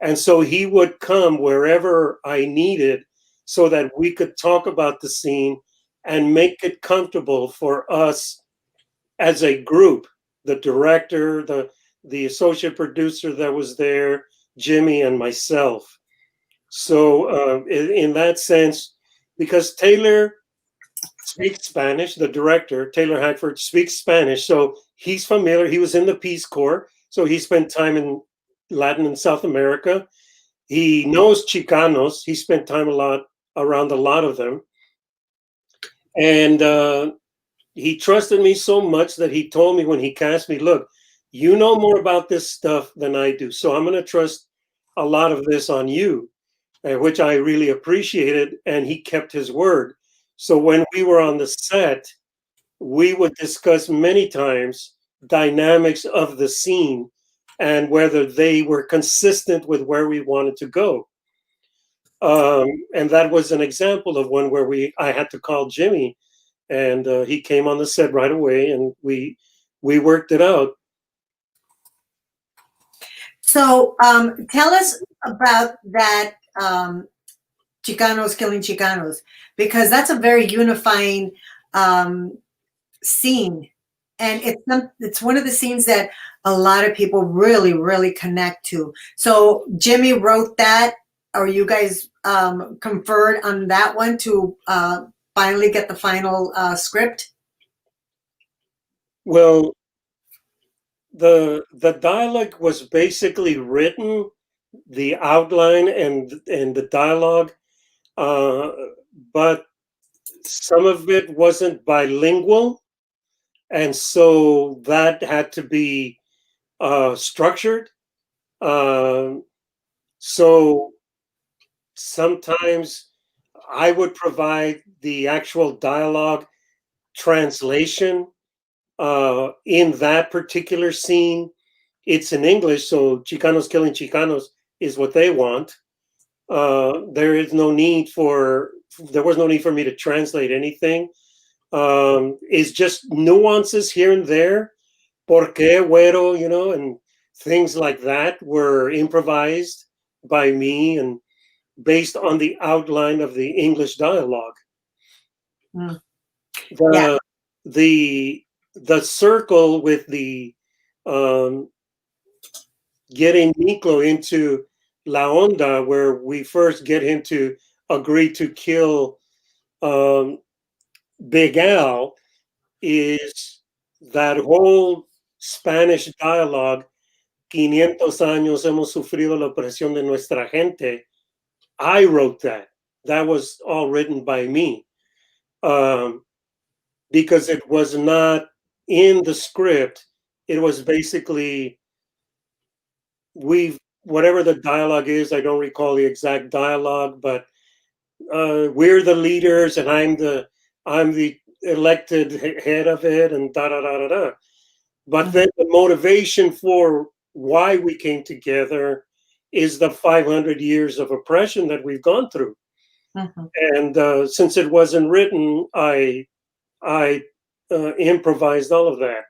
And so he would come wherever I needed so that we could talk about the scene and make it comfortable for us as a group, the director, the associate producer that was there, Jimmy, and myself. So in that sense, because Taylor speaks Spanish, the director, Taylor Hackford, speaks Spanish, so he's familiar. He was in the Peace Corps, so he spent time in Latin and South America. He knows Chicanos. He spent time around a lot of them. And he trusted me so much that he told me when he cast me, look, you know more about this stuff than I do. So I'm going to trust a lot of this on you, which I really appreciated. And he kept his word. So when we were on the set, we would discuss many times dynamics of the scene and whether they were consistent with where we wanted to go. And that was an example of one where I had to call Jimmy, and he came on the set right away, and we worked it out. So tell us about that Chicanos killing Chicanos, because that's a very unifying scene. And it's one of the scenes that a lot of people really, really connect to. So Jimmy wrote that, or you guys conferred on that one to finally get the final script? Well, the dialogue was basically written, the outline and the dialogue, but some of it wasn't bilingual, and so that had to be structured. So sometimes I would provide the actual dialogue translation. In that particular scene, it's in English, so Chicanos killing Chicanos is what they want. There was no need for me to translate anything. It's just nuances here and there. Por qué, güero, and things like that were improvised by me and based on the outline of the English dialogue. Mm. The, yeah. The circle with the getting Miklo into La Onda, where we first get him to agree to kill Big Al, is that whole Spanish dialogue, 500 años hemos sufrido la opresión de nuestra gente. I wrote that. That was all written by me. Because it was not in the script. It was basically, whatever the dialogue is, I don't recall the exact dialogue, but we're the leaders and I'm the elected head of it, and da da da da da. But then the motivation for why we came together is the 500 years of oppression that we've gone through. Mm-hmm. And since it wasn't written, I improvised all of that,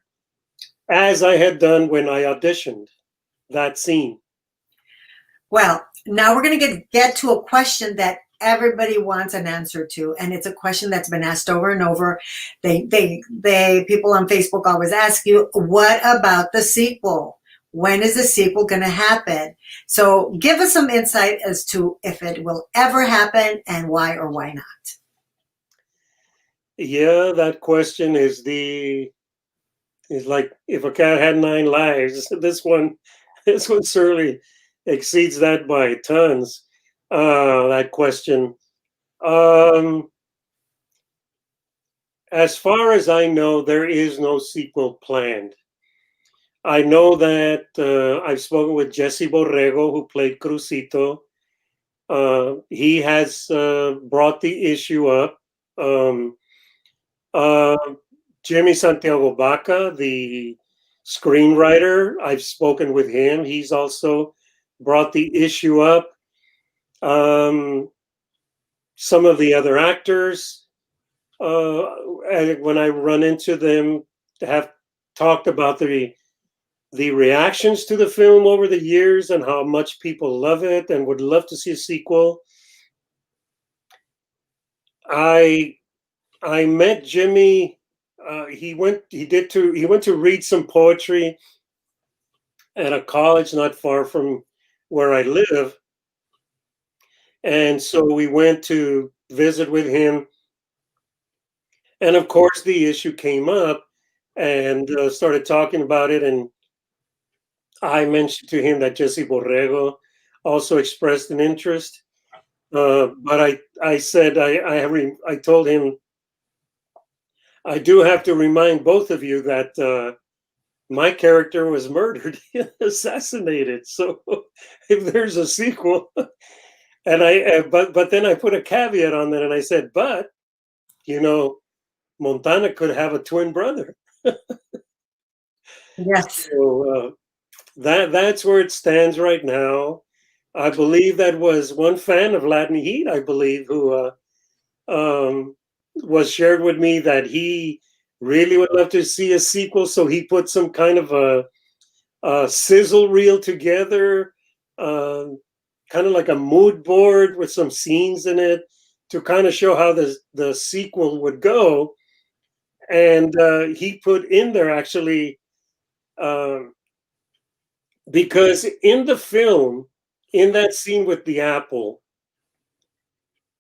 as I had done when I auditioned that scene. Well, now we're going to get to a question that everybody wants an answer to, and it's a question that's been asked over and over. They people on Facebook always ask you, what about the sequel? When is the sequel going to happen? So give us some insight as to if it will ever happen and why or why not. Yeah, that question is like if a cat had 9 lives. This one certainly exceeds that by tons. That question. Um, as far as I know, there is no sequel planned. I know that I've spoken with Jesse Borrego, who played Crucito. He has brought the issue up. Um, uh, Jimmy Santiago Baca, the screenwriter, I've spoken with him. He's also brought the issue up. Some of the other actors, when I run into them, have talked about the reactions to the film over the years and how much people love it and would love to see a sequel. I met Jimmy. He went to read some poetry at a college not far from where I live, and so we went to visit with him. And of course, the issue came up, and started talking about it. And I mentioned to him that Jesse Borrego also expressed an interest. But I said I told him, I do have to remind both of you that my character was murdered, assassinated. So if there's a sequel, and but then I put a caveat on that, and I said, but you know, Montana could have a twin brother. Yes. So that's where it stands right now. I believe that was one fan of Latin Heat, I believe, who um, was shared with me that he really would love to see a sequel. So he put some kind of a sizzle reel together, kind of like a mood board with some scenes in it to kind of show how the sequel would go. And he put in there actually, um, because in the film, in that scene with the apple,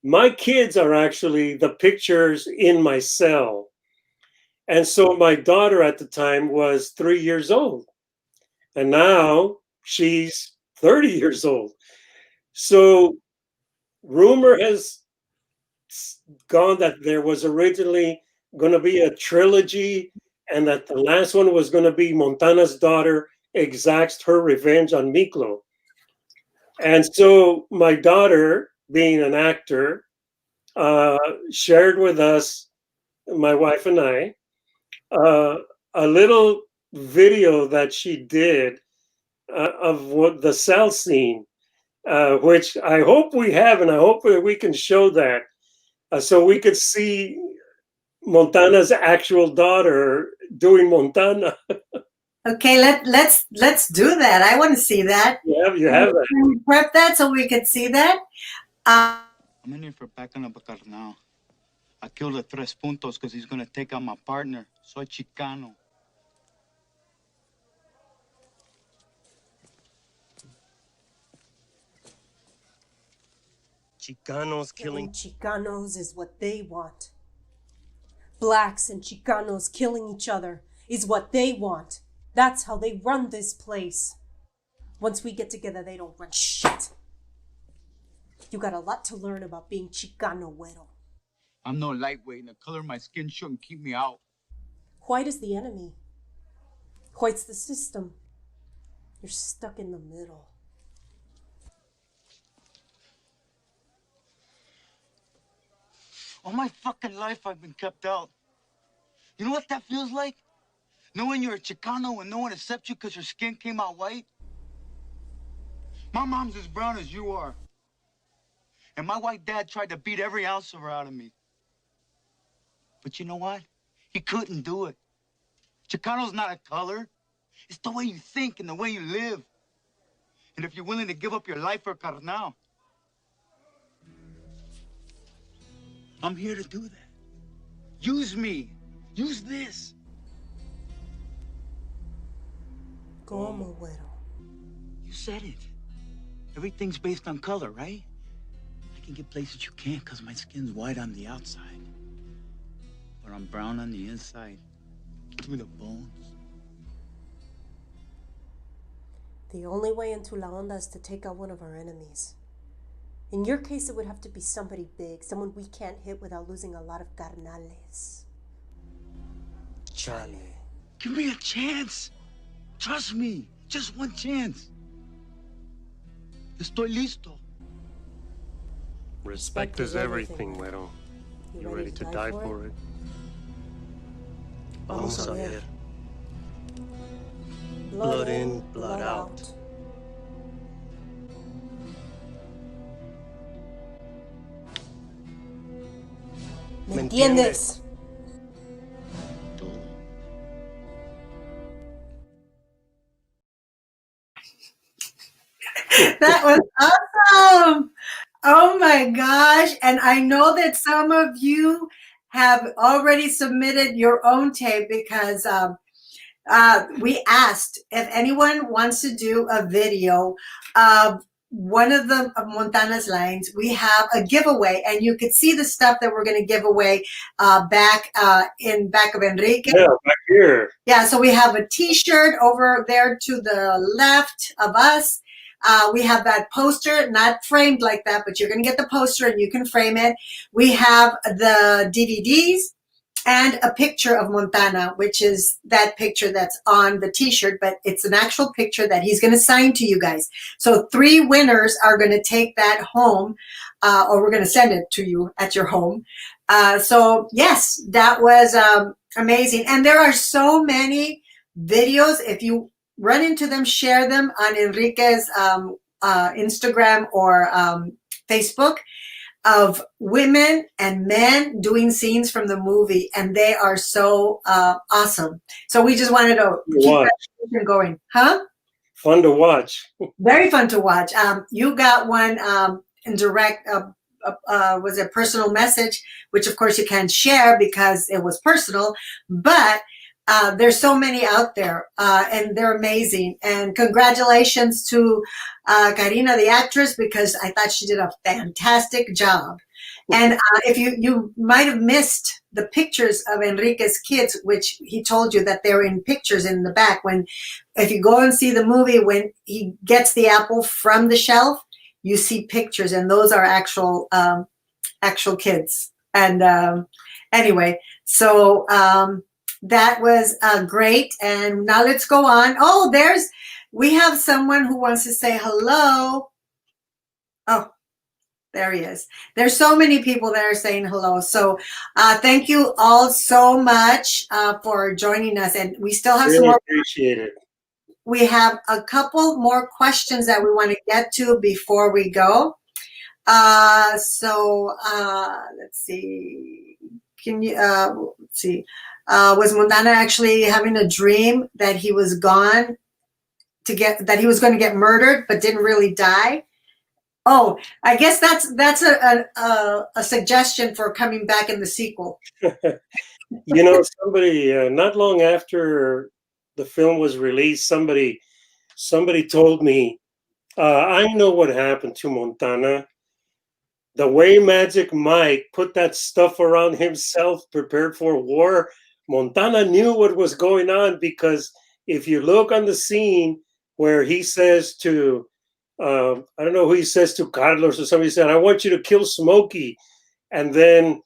my kids are actually the pictures in my cell. And so my daughter at the time was 3 years old. And now she's 30 years old. So rumor has gone that there was originally going to be a trilogy and that the last one was going to be Montana's daughter exacts her revenge on Miklo. And so my daughter, being an actor, shared with us, my wife and I, uh, a little video that she did of what the cell scene, which I hope we have, and I hope that we can show that, so we could see Montana's actual daughter doing Montana. Okay, let's do that. I want to see that. You have that. Can we prep that so we could see that? I'm in here for packing up a carnal. I killed the Tres Puntos because he's going to take out my partner. Soy Chicano. Chicanos Killing Chicanos is what they want. Blacks and Chicanos killing each other is what they want. That's how they run this place. Once we get together, they don't run shit. You got a lot to learn about being Chicano, güero. I'm no lightweight, and the color of my skin shouldn't keep me out. White is the enemy. White's the system. You're stuck in the middle. All my fucking life I've been kept out. You know what that feels like? Knowing you're a Chicano and no one accepts you because your skin came out white? My mom's as brown as you are. And my white dad tried to beat every ounce of her out of me. But you know what? He couldn't do it. Chicano's not a color. It's the way you think and the way you live. And if you're willing to give up your life for carnal, I'm here to do that. Use me. Use this. Como, güero? You said it. Everything's based on color, right? I can get places you can't because my skin's white on the outside. But I'm brown on the inside. Through the bones. The only way into La Onda is to take out one of our enemies. In your case, it would have to be somebody big, someone we can't hit without losing a lot of carnales. Chale. Give me a chance. Trust me. Just one chance. Estoy listo. Respect is everything, güero. You ready to die for it? Vamos a ver. Blood in, blood out. ¿Me entiendes? That was awesome. Oh my gosh. And I know that some of you have already submitted your own tape because we asked if anyone wants to do a video of one of the of Montana's lines. We have a giveaway, and you could see the stuff that we're going to give away back in back of Enrique. Yeah, back here. Yeah, so we have a T-shirt over there to the left of us. We have that poster, not framed like that, but you're going to get the poster and you can frame it. We have the DVDs and a picture of Montana, which is that picture that's on the T-shirt, but it's an actual picture that he's going to sign to you guys. So 3 winners are going to take that home, or we're going to send it to you at your home. So yes, that was amazing. And there are so many videos. If you run into them, share them on Enrique's Instagram or Facebook of women and men doing scenes from the movie, and they are so awesome. So we just wanted to keep that going. Huh? Fun to watch. Very fun to watch. You got one in direct, was a personal message, which of course you can't share because it was personal, but there's so many out there, and they're amazing. And congratulations to Karina, the actress, because I thought she did a fantastic job. And if you might have missed the pictures of Enrique's kids, which he told you that they're in pictures in the back. If you go and see the movie, when he gets the apple from the shelf, you see pictures, and those are actual kids. And anyway, so that was great. And now let's go on. Oh, we have someone who wants to say hello. Oh, there he is. There's so many people that are saying hello. So thank you all so much for joining us. And we still have some more. Appreciate it. We have a couple more questions that we want to get to before we go. So let's see. Can you let's see. Was Montana actually having a dream that he was gone that he was going to get murdered, but didn't really die? Oh, I guess that's a suggestion for coming back in the sequel. You know, somebody not long after the film was released, somebody told me, I know what happened to Montana. The way Magic Mike put that stuff around himself, prepared for war, Montana knew what was going on, because if you look on the scene where he says to, I don't know who he says to, Carlos or somebody, said, I want you to kill Smokey. And then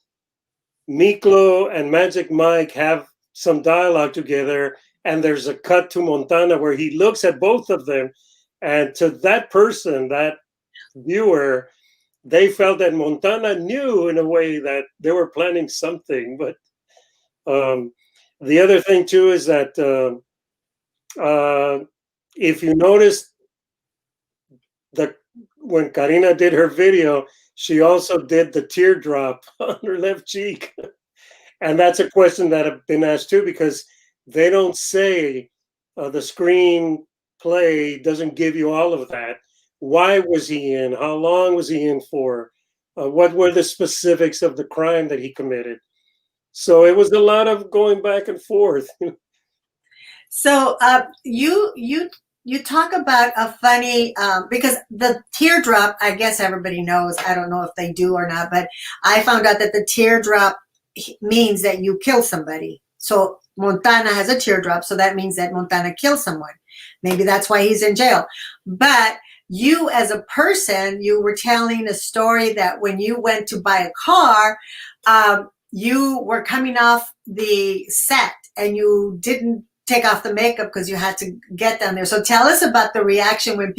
Miklo and Magic Mike have some dialogue together, and there's a cut to Montana where he looks at both of them. And to that person, that viewer, they felt that Montana knew in a way that they were planning something. But The other thing too is that if you notice the when Karina did her video, she also did the teardrop on her left cheek. And that's a question that I've been asked too, because they don't say the screenplay doesn't give you all of that. Why was he in? How long was he in for? What were the specifics of the crime that he committed? So it was a lot of going back and forth. So you talk about a funny because the teardrop, I guess everybody knows. I don't know if they do or not, but I found out that the teardrop means that you kill somebody. So Montana has a teardrop, so that means that Montana killed someone. Maybe that's why he's in jail. But you as a person, you were telling a story that when you went to buy a car, you were coming off the set and you didn't take off the makeup because you had to get down there. So tell us about the reaction when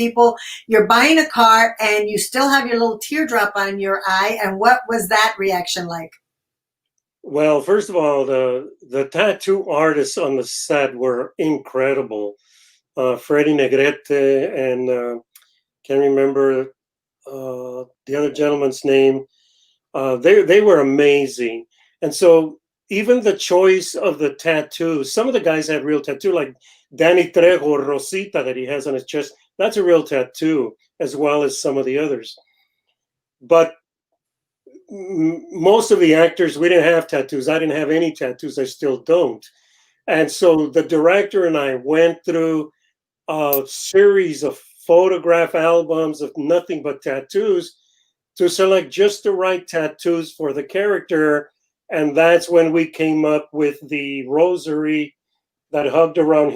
you're buying a car and you still have your little teardrop on your eye, and what was that reaction like? Well, first of all, the tattoo artists on the set were incredible. Freddie Negrete and can't remember the other gentleman's name. They were amazing. And so even the choice of the tattoos, some of the guys had real tattoo, like Danny Trejo, Rosita, that he has on his chest. That's a real tattoo, as well as some of the others. But most of the actors, we didn't have tattoos. I didn't have any tattoos. I still don't. And so the director and I went through a series of photograph albums of nothing but tattoos to select just the right tattoos for the character. And that's when we came up with the rosary that hugged around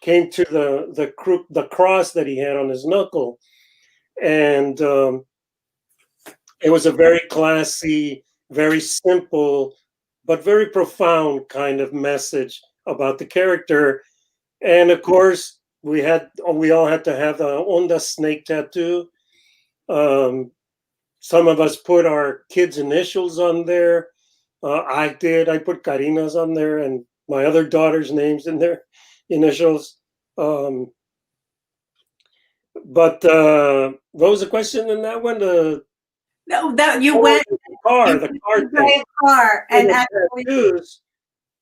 came to the cross that he had on his knuckle. And it was a very classy, very simple, but very profound kind of message about the character. And of course, we all had to have the Onda snake tattoo. Some of us put our kids' initials on there. I did. I put Karina's on there and my other daughter's names in their initials. But what was the question in that one? No, that you went the car thing. Car and actually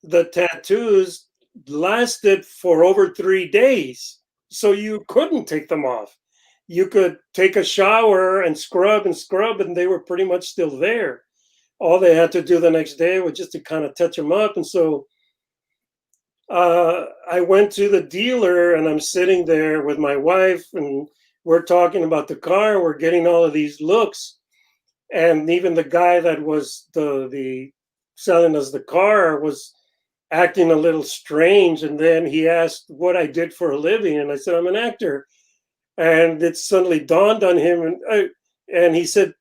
The tattoos lasted for over 3 days, so you couldn't take them off. You could take a shower and scrub, and they were pretty much still there. All they had to do the next day was just to kind of touch them up. And so I went to the dealer, and I'm sitting there with my wife, and we're talking about the car. We're getting all of these looks, and even the guy that was the selling us the car was acting a little strange. And then he asked what I did for a living, and I said, I'm an actor. And it suddenly dawned on him, and he said,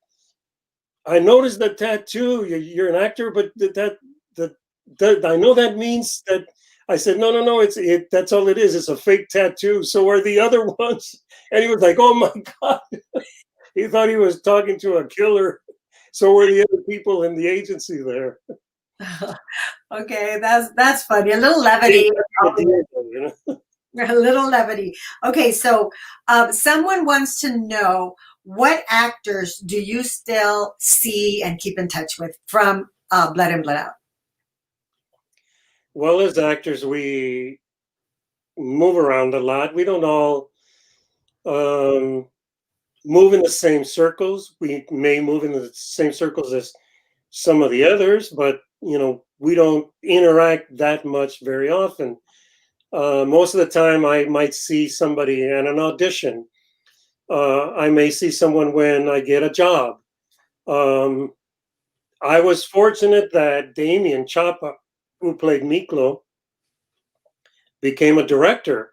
I noticed the tattoo. You're an actor, but I know that means that. I said, no, that's all it is. It's a fake tattoo. So are the other ones. And he was like, oh my God. He thought he was talking to a killer. So were the other people in the agency there. Okay, that's funny. A little levity. A little levity. Okay, so someone wants to know, what actors do you still see and keep in touch with from Blood In, Blood Out? Well, as actors, we move around a lot. We don't all move in the same circles. We may move in the same circles as some of the others, but we don't interact that much very often. Most of the time, I might see somebody at an audition. I may see someone when I get a job. I was fortunate that Damien Chapa, who played Miklo, became a director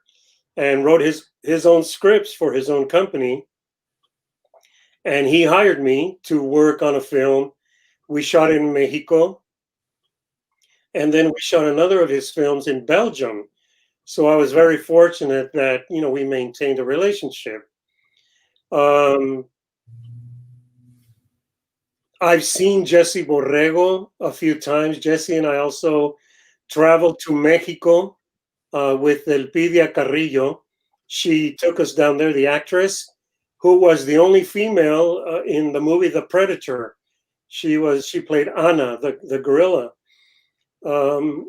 and wrote his own scripts for his own company. And he hired me to work on a film. We shot it in Mexico. And then we shot another of his films in Belgium. So I was very fortunate that, we maintained a relationship. I've seen Jesse Borrego a few times. Jesse and I also traveled to Mexico with Elpidia Carrillo. She took us down there, the actress, who was the only female in the movie The Predator. She played Anna, the gorilla.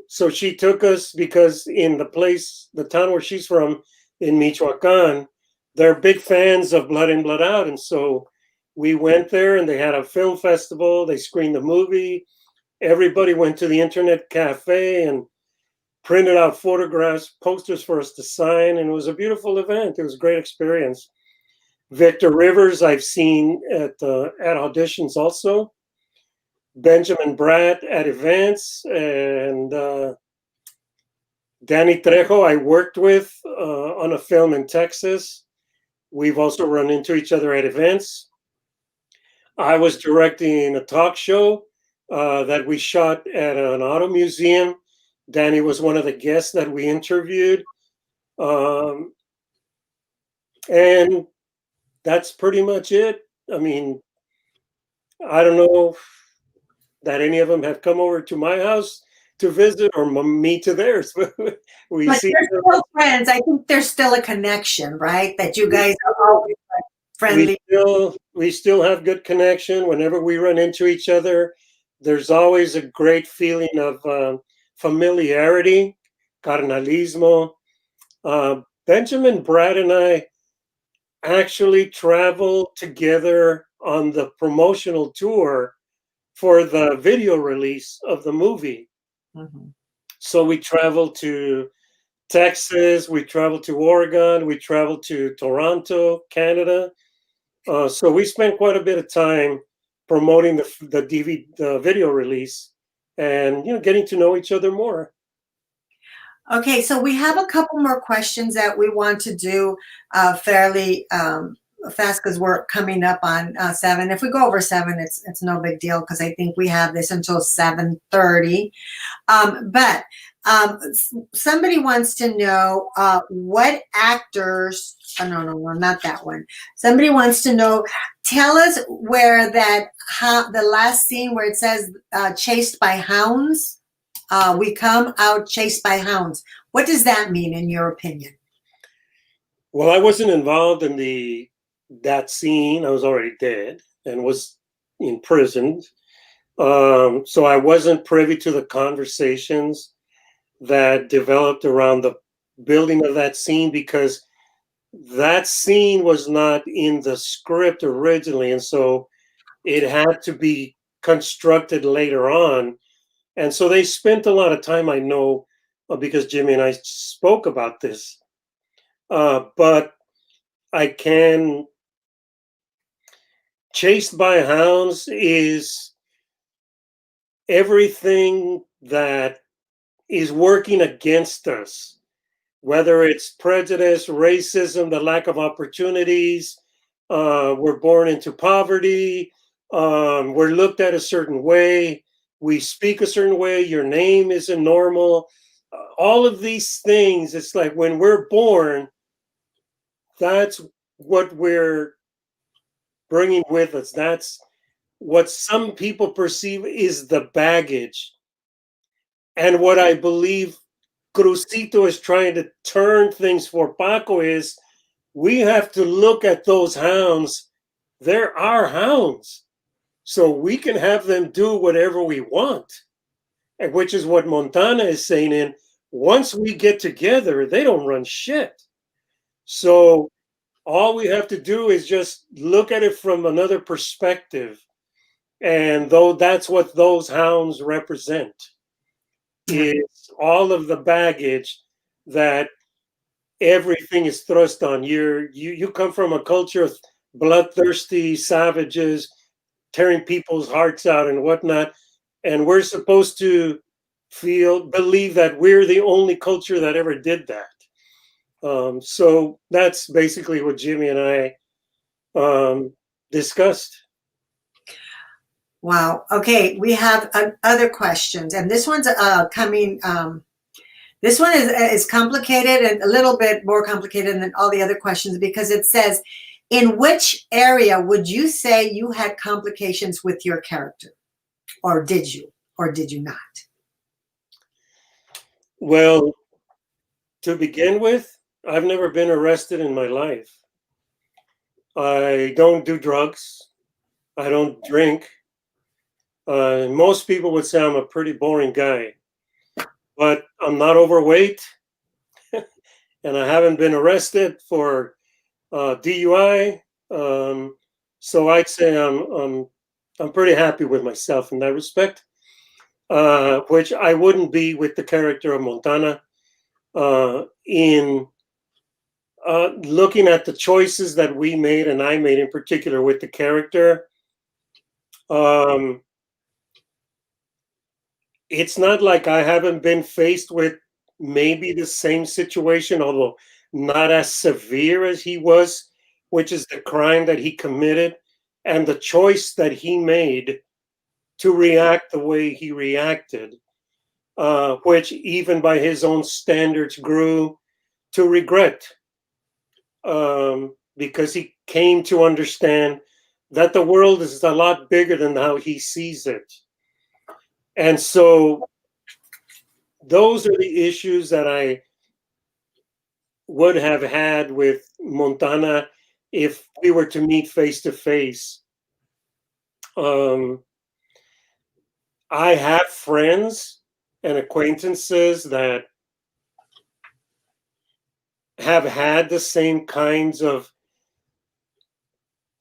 So she took us because in the town where she's from, in Michoacan, they're big fans of Blood In, Blood Out. And so we went there and they had a film festival. They screened the movie. Everybody went to the internet cafe and printed out photographs, posters for us to sign. And it was a beautiful event. It was a great experience. Victor Rivers, I've seen at auditions also. Benjamin Bratt at events, and Danny Trejo I worked with on a film in Texas. We've also run into each other at events. I was directing a talk show that we shot at an auto museum. Danny was one of the guests that we interviewed. And that's pretty much it. I mean, I don't know that any of them have come over to my house to visit or me to theirs. we But see they're still friends. I think there's still a connection, right? That you guys are always friendly. we still have good connection. Whenever we run into each other, there's always a great feeling of familiarity, carnalismo. Benjamin Bratt and I actually traveled together on the promotional tour for the video release of the movie. Mm-hmm. So we traveled to Texas, we traveled to Oregon, we traveled to Toronto, Canada. So we spent quite a bit of time promoting the video release and getting to know each other more. Okay, so we have a couple more questions that we want to do fairly fast because we're coming up on 7. If we go over 7, it's no big deal because I think we have this until 7:30. But somebody wants to know what actors. Oh, no, not that one. Somebody wants to know. Tell us where the last scene where it says chased by hounds. We come out chased by hounds. What does that mean in your opinion? Well, I wasn't involved in that scene. I was already dead and was imprisoned. So I wasn't privy to the conversations that developed around the building of that scene because that scene was not in the script originally. And so it had to be constructed later on. And so they spent a lot of time, I know, because Jimmy and I spoke about this. But I can. Chased by hounds is everything that is working against us, whether it's prejudice, racism, the lack of opportunities. We're born into poverty. We're looked at a certain way. We speak a certain way. Your name isn't normal. All of these things, it's like when we're born, that's what we're bringing with us. That's what some people perceive is the baggage. And what I believe Crucito is trying to turn things for Paco is we have to look at those hounds. They're our hounds. So we can have them do whatever we want. And which is what Montana is saying in once we get together, they don't run shit. So all we have to do is just look at it from another perspective. And though that's what those hounds represent, is all of the baggage that everything is thrust on. You come from a culture of bloodthirsty savages tearing people's hearts out and whatnot. And we're supposed to believe that we're the only culture that ever did that. So that's basically what Jimmy and I discussed. Wow. Okay, we have other questions, and this one's coming. This one is complicated and a little bit more complicated than all the other questions because it says, in which area would you say you had complications with your character? Or did you not? Well, to begin with, I've never been arrested in my life. I don't do drugs. I don't drink. Most people would say I'm a pretty boring guy, but I'm not overweight, and I haven't been arrested for DUI. So I'd say I'm pretty happy with myself in that respect, which I wouldn't be with the character of Montana. In looking at the choices that we made, and I made in particular with the character, it's not like I haven't been faced with maybe the same situation, although not as severe as he was, which is the crime that he committed and the choice that he made to react the way he reacted, which even by his own standards grew to regret, because he came to understand that the world is a lot bigger than how he sees it. And so those are the issues that I would have had with Montana if we were to meet face to face. I have friends and acquaintances that have had the same kinds of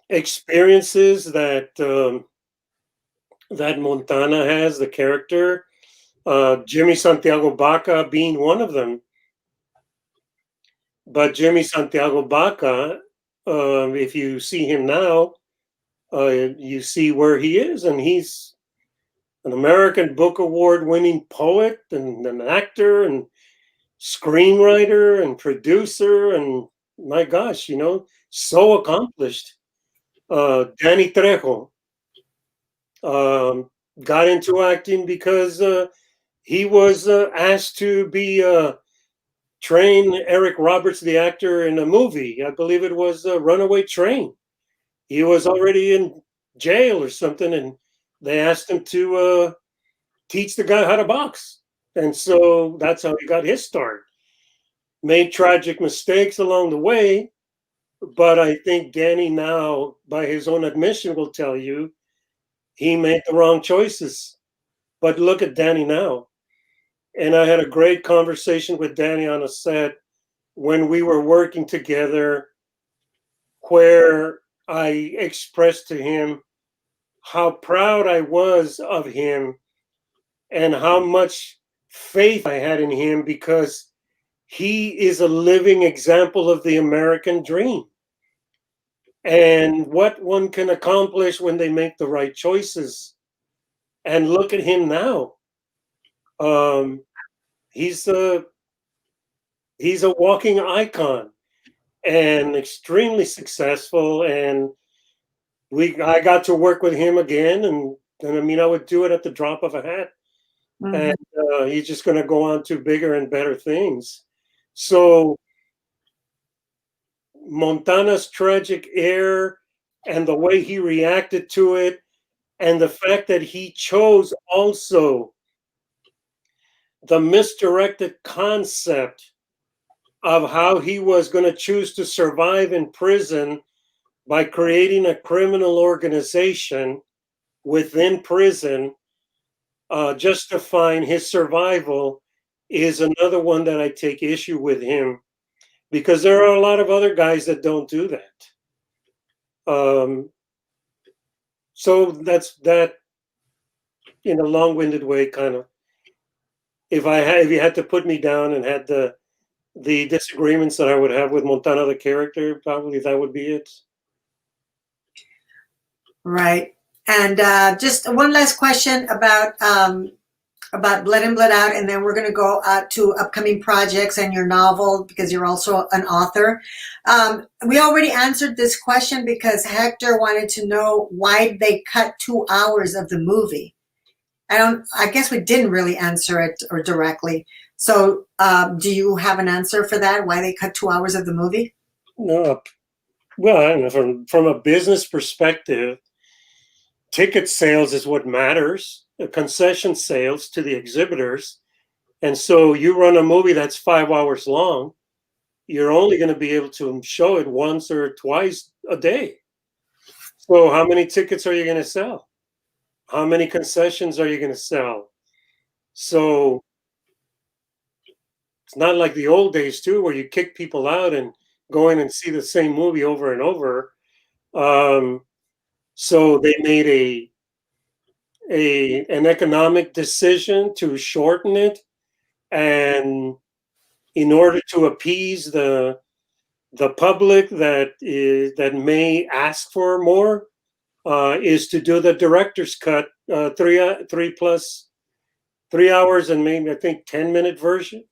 experiences that that Montana has, the character. Jimmy Santiago Baca being one of them. But Jimmy Santiago Baca, if you see him now, you see where he is, and he's an American Book Award winning poet and an actor and screenwriter and producer, and my gosh, so accomplished. Danny Trejo got into acting because he was asked to be train Eric Roberts, the actor, in a movie. I believe it was Runaway Train. He was already in jail or something, and they asked him to teach the guy how to box. And so that's how he got his start. Made tragic mistakes along the way, but I think Danny now, by his own admission, will tell you he made the wrong choices. But look at Danny now. And I had a great conversation with Danny on a set when we were working together, where I expressed to him how proud I was of him and how much faith I had in him, because he is a living example of the American dream and what one can accomplish when they make the right choices. And look at him now. He's a walking icon and extremely successful. And I got to work with him again, and I mean, I would do it at the drop of a hat. Mm-hmm. And he's just going to go on to bigger and better things. So Montana's tragic error and the way he reacted to it, and the fact that he chose also the misdirected concept of how he was going to choose to survive in prison by creating a criminal organization within prison, justifying his survival, is another one that I take issue with him, because there are a lot of other guys that don't do that. So that's that, in a long-winded way, kind of. If you had to put me down and had the disagreements that I would have with Montana the character, probably that would be it. Right. And just one last question about Blood In, Blood Out, and then we're going to go to upcoming projects and your novel, because you're also an author. We already answered this question because Hector wanted to know why they cut 2 hours of the movie. I guess we didn't really answer it or directly. So do you have an answer for that? Why they cut 2 hours of the movie? No. Well, I don't know. From a business perspective, ticket sales is what matters. The concession sales to the exhibitors. And so you run a movie that's 5 hours long, you're only going to be able to show it once or twice a day. So how many tickets are you going to sell? How many concessions are you going to sell? So it's not like the old days too, where you kick people out and go in and see the same movie over and over. So they made an economic decision to shorten it, and in order to appease the public that may ask for more, is to do the director's cut, 3 hours and maybe I think 10-minute version,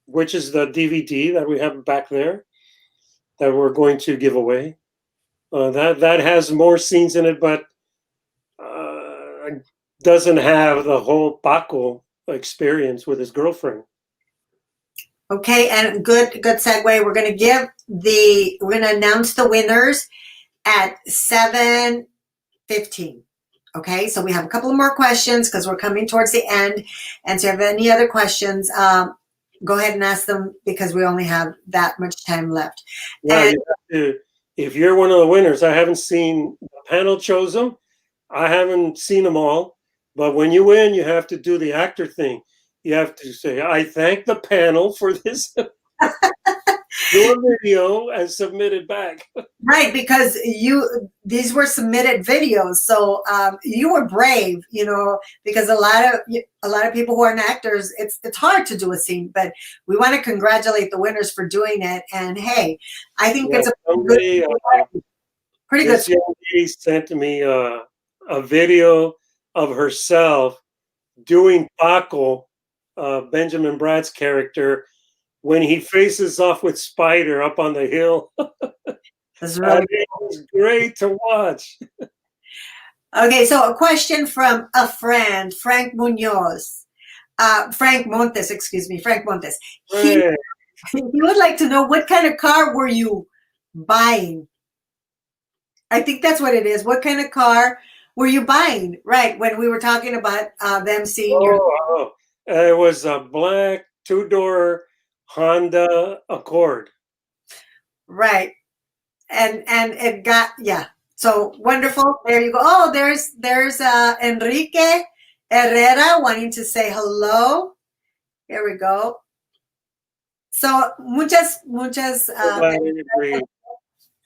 which is the DVD that we have back there that we're going to give away. That has more scenes in it, but doesn't have the whole Paco experience with his girlfriend. Okay, and good segue. We're going to announce the winners at 7:15. Okay, so we have a couple of more questions because we're coming towards the end. And so if you have any other questions, go ahead and ask them because we only have that much time left. Yeah, if you're one of the winners, I haven't seen the panel chose them. I haven't seen them all, but when you win, you have to do the actor thing. You have to say, "I thank the panel for this." Do a video and submit it back. Right, because these were submitted videos, so you were brave, because a lot of people who aren't actors, it's hard to do a scene, but we want to congratulate the winners for doing it. And hey, I think it's a pretty good. This young lady sent me a video of herself doing Paco, Benjamin Bratt's character, when he faces off with Spider up on the hill. That's really it was great to watch. Okay, so a question from a friend, Frank Montes. Frank Montes. He would like to know, what kind of car were you buying? I think that's what it is. What kind of car were you buying? Right, when we were talking about them seeing your... It was a black 2-door Honda Accord. Right. And it got, so wonderful. There you go. Oh, there's Enrique Herrera wanting to say hello. Here we go. So muchas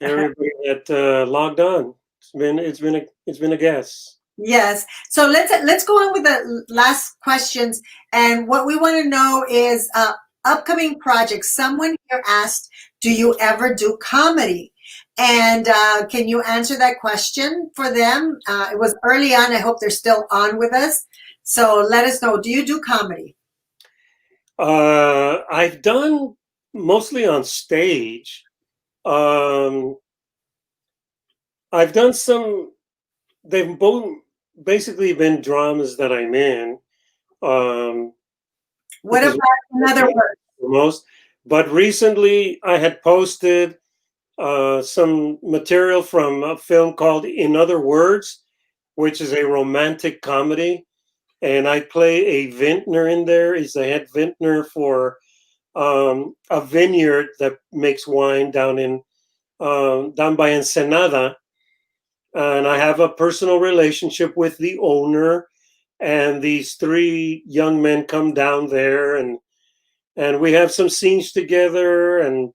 everybody that logged on. It's been a guess. Yes. So let's go on with the last questions. And what we want to know is upcoming projects. Someone here asked, do you ever do comedy? And can you answer that question for them? It was early on. I hope they're still on with us. So let us know. Do you do comedy? I've done mostly on stage. I've done some. They've both basically been dramas that I'm in. What about another word? Most, but recently I had posted some material from a film called In Other Words, which is a romantic comedy, and I play a vintner in there. He's the head vintner for a vineyard that makes wine down by Ensenada, and I have a personal relationship with the owner. And these 3 young men come down there, and we have some scenes together, and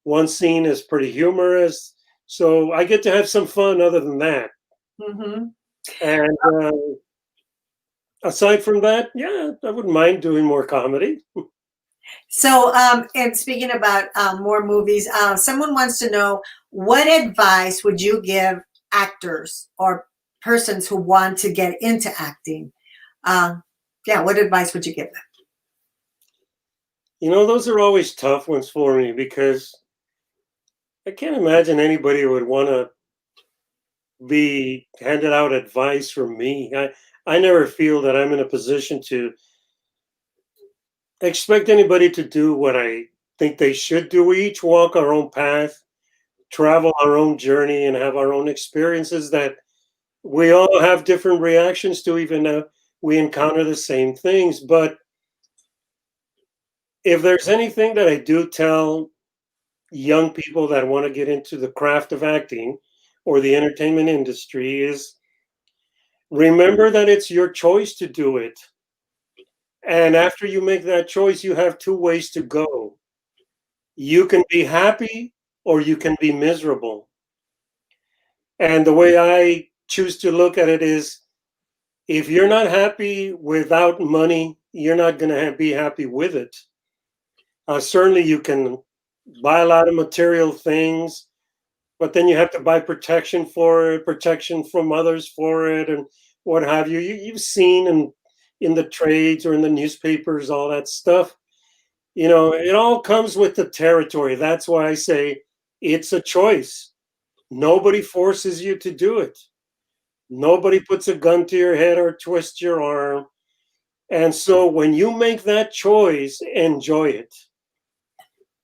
one scene is pretty humorous. So I get to have some fun other than that. Mm-hmm. And aside from that, I wouldn't mind doing more comedy. So, and speaking about more movies, someone wants to know, what advice would you give actors or persons who want to get into acting? What advice would you give them? Those are always tough ones for me, because I can't imagine anybody would want to be handed out advice from me. I never feel that I'm in a position to expect anybody to do what I think they should do. We each walk our own path, travel our own journey, and have our own experiences that we all have different reactions to, even though we encounter the same things. But if there's anything that I do tell young people that want to get into the craft of acting or the entertainment industry is remember that it's your choice to do it. And after you make that choice, you have two ways to go. You can be happy or you can be miserable. And the way I choose to look at it is if you're not happy without money, you're not going to be happy with it. Certainly, you can buy a lot of material things, but then you have to buy protection for it, protection from others for it, and what have you. You've seen in the trades or in the newspapers, all that stuff. You know, it all comes with the territory. That's why I say it's a choice. Nobody forces you to do it. Nobody puts a gun to your head or twists your arm. And so when you make that choice, enjoy it.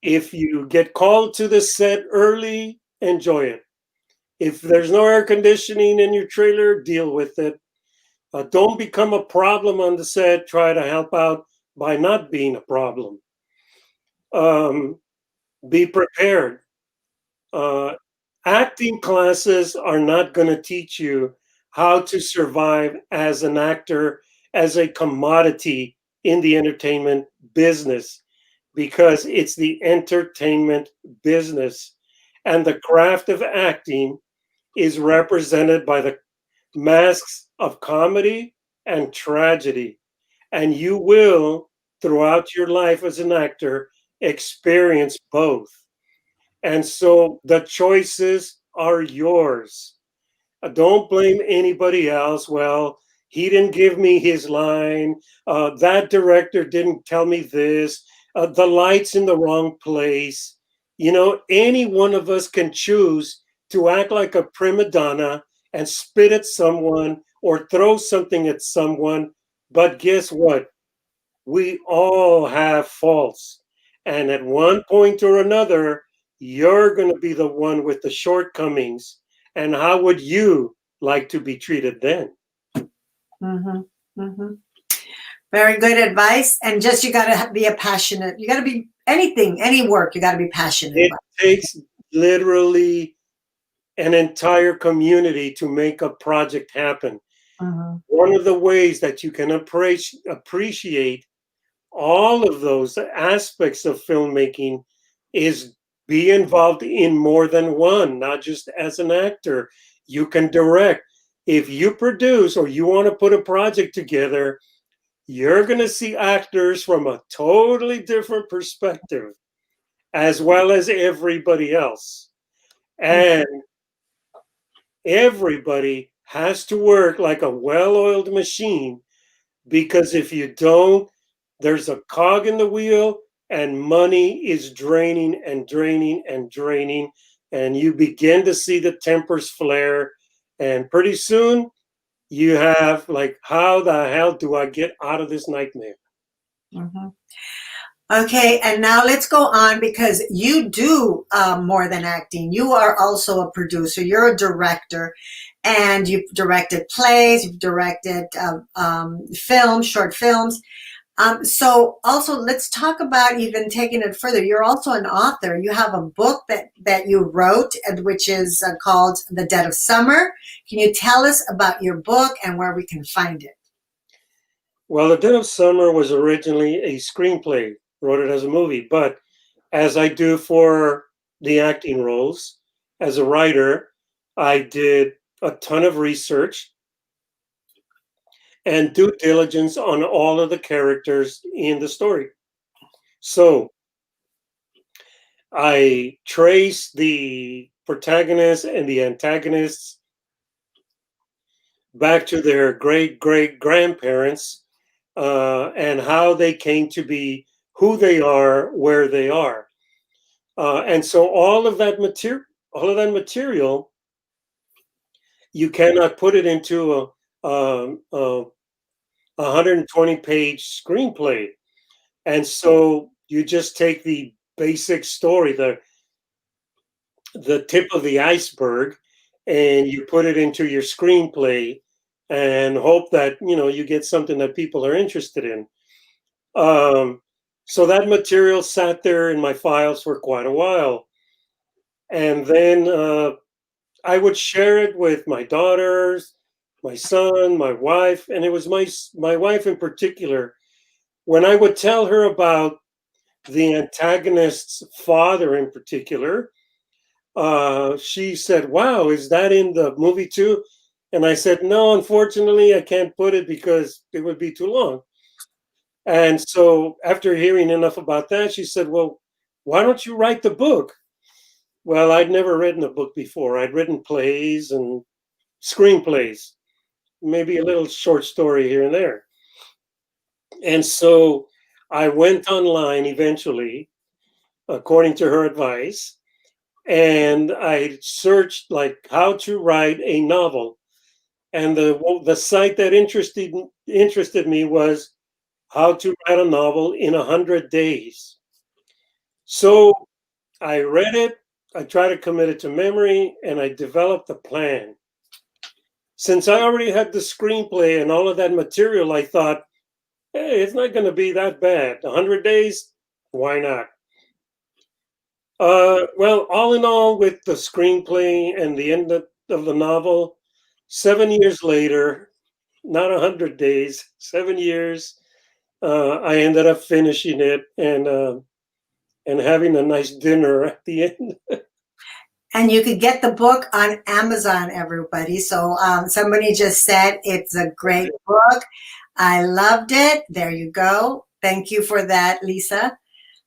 If you get called to the set early, enjoy it. If there's no air conditioning in your trailer, deal with it. Don't become a problem on the set. Try to help out by not being a problem. Be prepared. Uh, Acting classes are not going to teach you how to survive as an actor, as a commodity in the entertainment business, because it's the entertainment business. And the craft of acting is represented by the masks of comedy and tragedy. And you will, throughout your life as an actor, experience both. And so the choices are yours. Don't blame anybody else. Well, he didn't give me his line. That director didn't tell me this. The light's in the wrong place. You know, any one of us can choose to act like a prima donna and spit at someone or throw something at someone. But guess what? We all have faults. And at one point or another, you're going to be the one with the shortcomings. And how would you like to be treated then? Mm-hmm. Mm-hmm. Very good advice. And just you got to be a passionate. You got to be anything, any work. You got to be passionate It about. takes literally an entire community to make a project happen. Mm-hmm. One of the ways that you can appreciate all of those aspects of filmmaking is be involved in more than one, not just as an actor. You can direct. If you produce or you want to put a project together, you're going to see actors from a totally different perspective, as well as everybody else. And everybody has to work like a well-oiled machine, because if you don't, there's a cog in the wheel and money is draining and draining and draining. And you begin to see the tempers flare. And pretty soon you have like, how the hell do I get out of this nightmare? Mm-hmm. Okay, and now let's go on, because you do more than acting. You are also a producer. You're a director, and you've directed plays, you've directed films, short films. So also let's talk about even taking it further. You're also an author. You have a book that you wrote, which is called The Dead of Summer. Can you tell us about your book and where we can find it? Well, The Dead of Summer was originally a screenplay, wrote it as a movie, but as I do for the acting roles, as a writer, I did a ton of research and due diligence on all of the characters in the story. So I trace the protagonists and the antagonists back to their great great grandparents, and how they came to be who they are, where they are. And so all of that material, you cannot put it into a 120-page screenplay. And so you just take the basic story, the tip of the iceberg, and you put it into your screenplay and hope that you get something that people are interested in. Um, So that material sat there in my files for quite a while. And then I would share it with my daughters, my son, my wife, and it was my wife in particular. When I would tell her about the antagonist's father in particular, she said, "Wow, is that in the movie too?" And I said, "No, unfortunately, I can't put it because it would be too long." And so after hearing enough about that, she said, "Well, why don't you write the book?" Well, I'd never written a book before. I'd written plays and screenplays, maybe a little short story here and there. And so I went online eventually, according to her advice, and I searched like how to write a novel. And the site that interested me was how to write a novel in 100 days. So I read it, I tried to commit it to memory, and I developed a plan. Since I already had the screenplay and all of that material, I thought, hey, it's not going to be that bad. 100 days, why not? Well, all in all, with the screenplay and the end of the novel, 7 years later, not 100 days, 7 years, I ended up finishing it and having a nice dinner at the end. And you could get the book on Amazon, everybody. So somebody just said it's a great book. I loved it. There you go. Thank you for that, Lisa.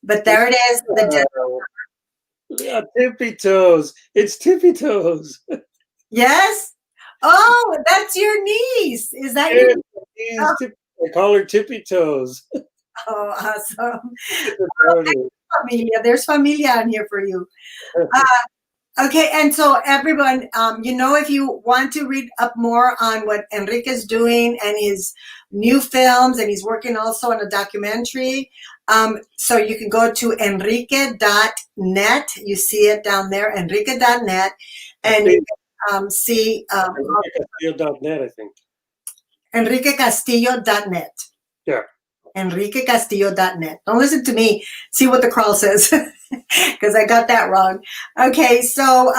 But there it is. Yeah, Tippy Toes. It's Tippy Toes. Yes. Oh, that's your niece. Is that Yeah, your? I call her Tippy Toes. Oh, awesome. Party. Familia. There's familia on here for you. Okay, and so everyone, if you want to read up more on what Enrique's doing and his new films, and he's working also on a documentary, so you can go to enrique.net. You see it down there, enrique.net, and you can see Castillo.net, I think. enriquecastillo.net. Yeah. enriquecastillo.net. Don't listen to me. See what the crawl says, because I got that wrong. Okay, so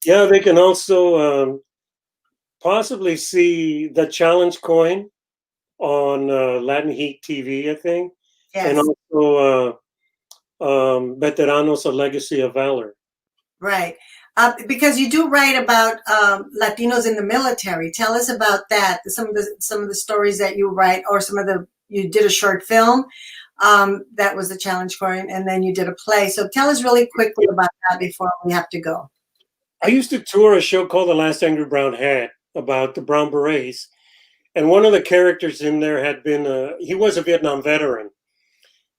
Yeah, they can also possibly see the challenge coin on Latin Heat TV, I think, yes, and also Veteranos: A Legacy of Valor. right. Because you do write about Latinos in the military. Tell us about that. Some of the stories that you write, or you did a short film that was the challenge coin, and then you did a play. So tell us really quickly about that before we have to go. I used to tour a show called The Last Angry Brown Hat about the Brown Berets, and one of the characters in there had been he was a Vietnam veteran.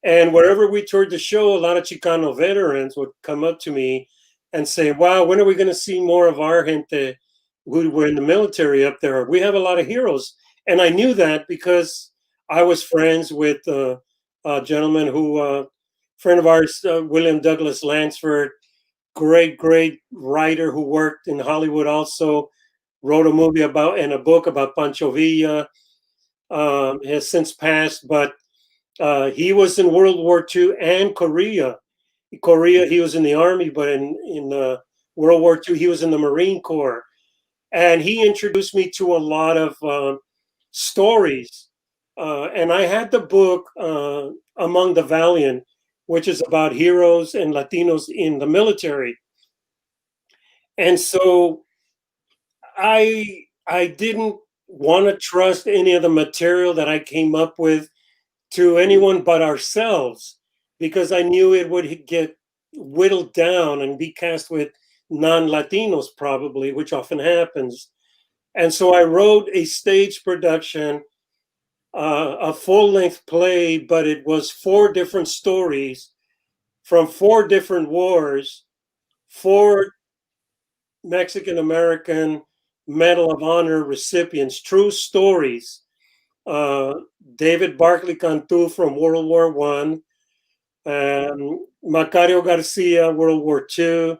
And wherever we toured the show, a lot of Chicano veterans would come up to me and say, "Wow, when are we going to see more of our gente who were in the military up there? We have a lot of heroes." And I knew that because I was friends with a gentleman friend of ours, William Douglas Lansford, great writer who worked in Hollywood, also wrote a movie about and a book about Pancho Villa. Has since passed, but he was in World War II and Korea. He was in the army, but in World War II, he was in the Marine Corps, and he introduced me to a lot of stories. And I had the book Among the Valiant, which is about heroes and Latinos in the military. And so I didn't want to trust any of the material that I came up with to anyone but ourselves, because I knew it would get whittled down and be cast with non-Latinos probably, which often happens. And so I wrote a stage production, a full-length play, but it was 4 different stories from 4 different wars, 4 Mexican-American Medal of Honor recipients, true stories. David Barclay Cantu from World War I, Macario Garcia, World War II,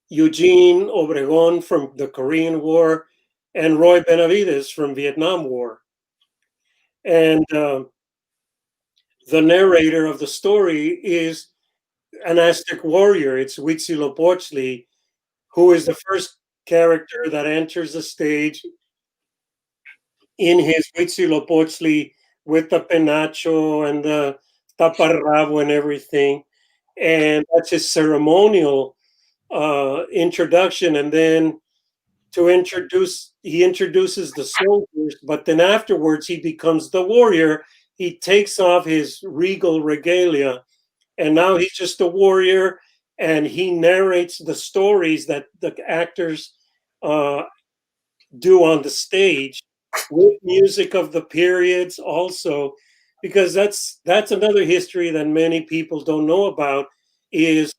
Eugene Obregon from the Korean War, and Roy Benavides from Vietnam War. And the narrator of the story is an Aztec warrior. It's Huitzilopochtli, who is the first character that enters the stage in his Huitzilopochtli with the penacho and the taparrabo and everything. And that's his ceremonial introduction. And then he introduces the soldiers, but then afterwards he becomes the warrior. He takes off his regal regalia, and now he's just a warrior, and he narrates the stories that the actors do on the stage with music of the periods also, because that's another history that many people don't know about, is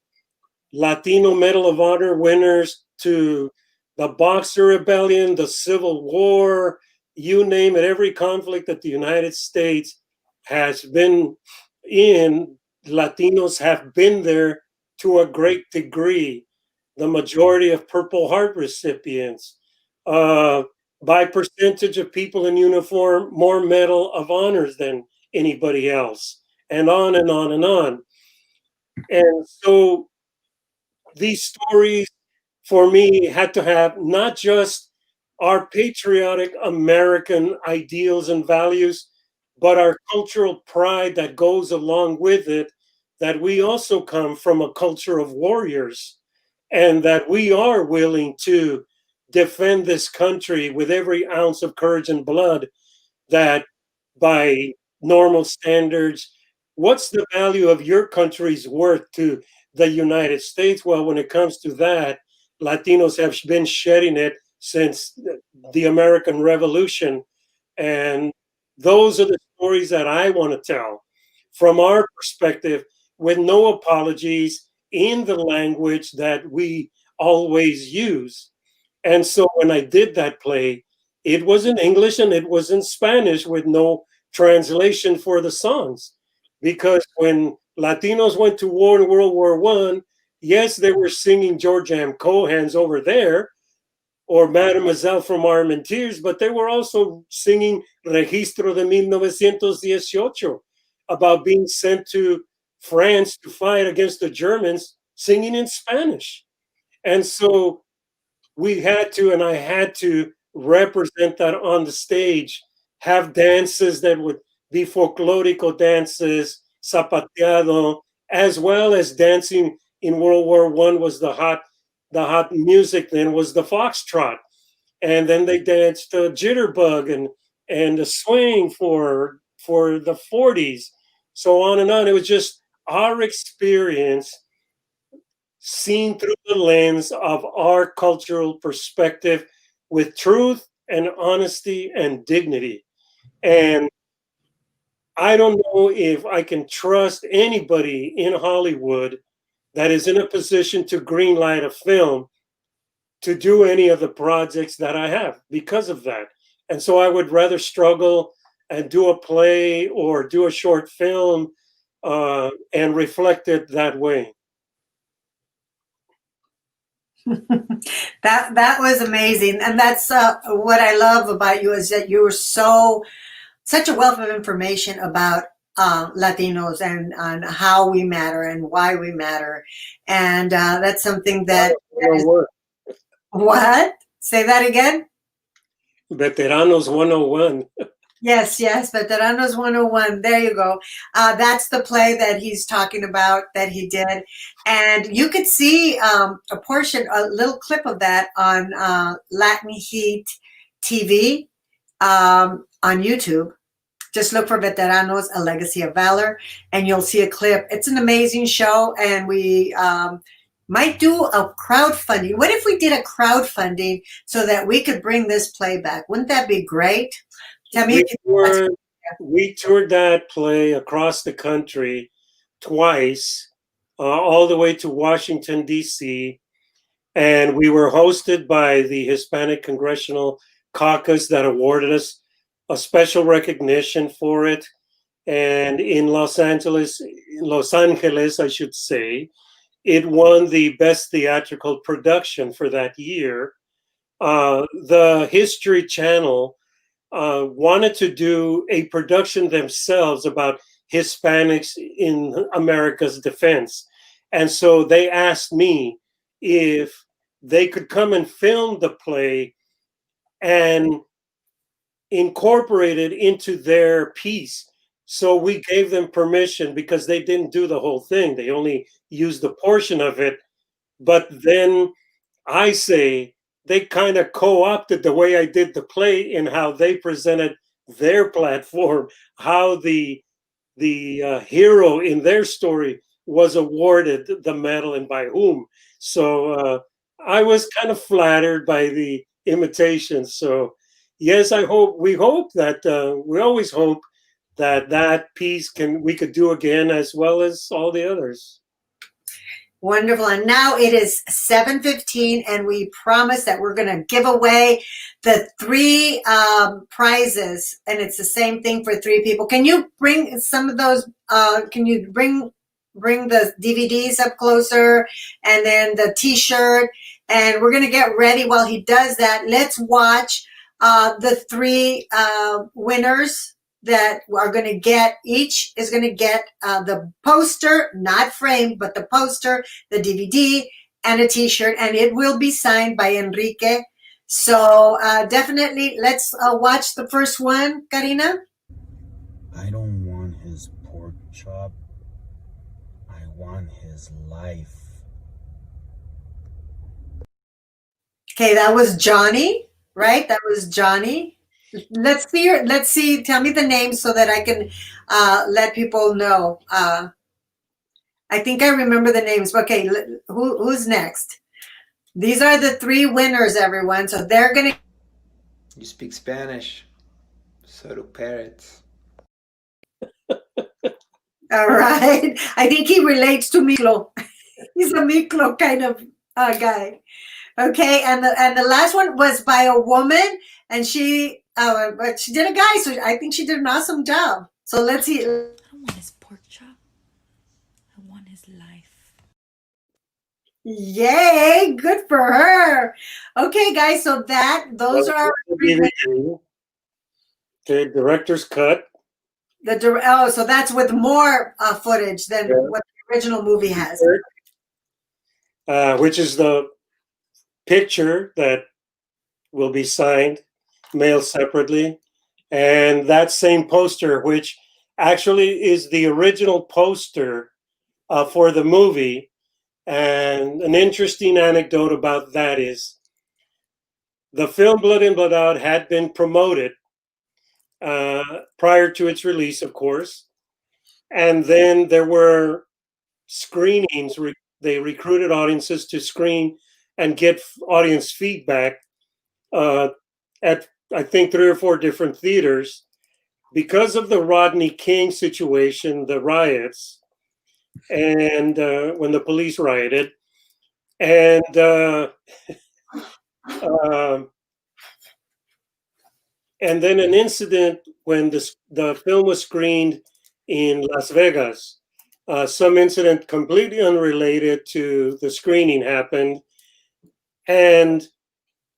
Latino Medal of Honor winners to the Boxer Rebellion, the Civil War, you name it, every conflict that the United States has been in, Latinos have been there to a great degree. The majority of Purple Heart recipients, by percentage of people in uniform, more Medal of Honors than anybody else, and on and on and on. And so these stories for me had to have not just our patriotic American ideals and values, but our cultural pride that goes along with it, that we also come from a culture of warriors and that we are willing to defend this country with every ounce of courage and blood, that by normal standards, what's the value of your country's worth to the United States? Well, when it comes to that, Latinos have been shedding it since the American Revolution. And those are the stories that I want to tell from our perspective, with no apologies, in the language that we always use. And so when I did that play, it was in English and it was in Spanish with no translation for the songs. Because when Latinos went to war in World War I, yes, they were singing George M. Cohan's Over There or Mademoiselle from Armenteers, but they were also singing Registro de 1918 about being sent to France to fight against the Germans, singing in Spanish. And so we had to, and I had to represent that on the stage, have dances that would be folklorico dances, zapateado, as well as dancing in World War I was the hot music then was the foxtrot. And then they danced jitterbug and the swing for the 40s, so on and on. It was just our experience seen through the lens of our cultural perspective with truth and honesty and dignity. And I don't know if I can trust anybody in Hollywood that is in a position to greenlight a film to do any of the projects that I have because of that. And so I would rather struggle and do a play or do a short film and reflect it that way. That was amazing, and that's what I love about you, is that you were such a wealth of information about Latinos and on how we matter and why we matter, and that's something that is, what? Say that again. Veteranos 101. Yes, Veteranos 101. There you go. That's the play that he's talking about that he did. And you could see a little clip of that on Latin Heat TV on YouTube. Just look for Veteranos, A Legacy of Valor, and you'll see a clip. It's an amazing show, and we might do a crowdfunding. What if we did a crowdfunding so that we could bring this play back? Wouldn't that be great? Tell me. We toured that play across the country twice, all the way to Washington, D.C., and we were hosted by the Hispanic Congressional Caucus that awarded us a special recognition for it. And in Los Angeles, I should say, it won the Best Theatrical Production for that year. The History Channel wanted to do a production themselves about Hispanics in America's defense. And so they asked me if they could come and film the play and incorporate it into their piece. So we gave them permission because they didn't do the whole thing. They only used a portion of it. But then I say they kind of co-opted the way I did the play in how they presented their platform, how the hero in their story was awarded the medal and by whom. So I was kind of flattered by the imitation. So yes, we hope that we always hope that that piece we could do again as well as all the others. Wonderful. And now it is 7:15, and we promise that we're going to give away the 3 prizes, and it's the same thing for 3 people. Can you bring some of those? Can you bring the DVDs up closer, and then the T-shirt? And we're going to get ready while he does that. Let's watch the 3 winners that are going to get, each is going to get the poster, not framed, but the poster, the DVD, and a T-shirt, and it will be signed by Enrique. So definitely, let's watch the first one, Karina. I don't want his pork chop. I want his life. Okay, that was Johnny, right? That was Johnny. Let's see. Tell me the names so that I can let people know. I think I remember the names. Okay, who's next? These are the 3 winners, everyone. So they're gonna. You speak Spanish, so do parrots. All right. I think he relates to Miklo. He's a Miklo kind of guy. Okay, and the last one was by a woman, and but she did a guy, so I think she did an awesome job. So let's see. I don't want his pork chop. I want his life. Yay! Good for her. Okay, guys. So those are the director's cut. So that's with more footage than what the original movie has, which is the picture that will be signed, mailed separately, and that same poster, which actually is the original poster for the movie. And an interesting anecdote about that is the film Blood In, Blood Out had been promoted prior to its release, of course, and then there were screenings. They recruited audiences to screen and get audience feedback at, I think, 3 or 4 different theaters. Because of the Rodney King situation, the riots, and when the police rioted, and and then an incident when the film was screened in Las Vegas. Some incident completely unrelated to the screening happened, and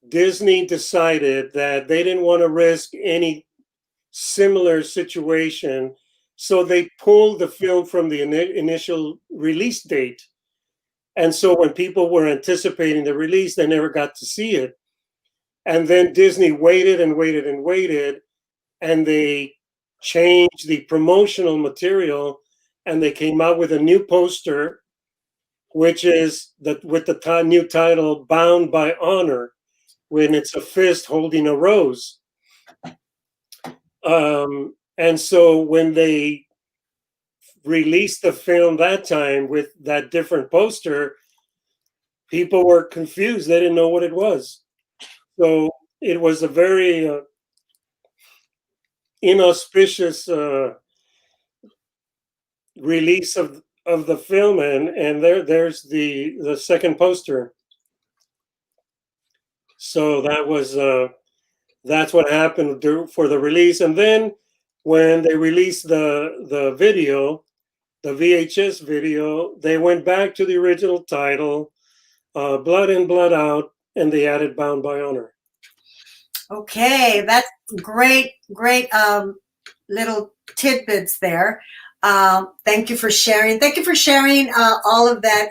Disney decided that they didn't want to risk any similar situation, so they pulled the film from the initial release date. And so when people were anticipating the release, they never got to see it. And then Disney waited and waited and waited, and they changed the promotional material, and they came out with a new poster, which is with the new title, Bound by Honor, when it's a fist holding a rose. And so when they released the film that time with that different poster, people were confused. They didn't know what it was. So it was a very inauspicious release of the film, and there's the second poster. So that was that's what happened for the release. And then when they released the video, the VHS video, they went back to the original title, Blood In, Blood Out, and they added Bound by Honor. Okay, that's great little tidbits there. Thank you for sharing. Thank you for sharing all of that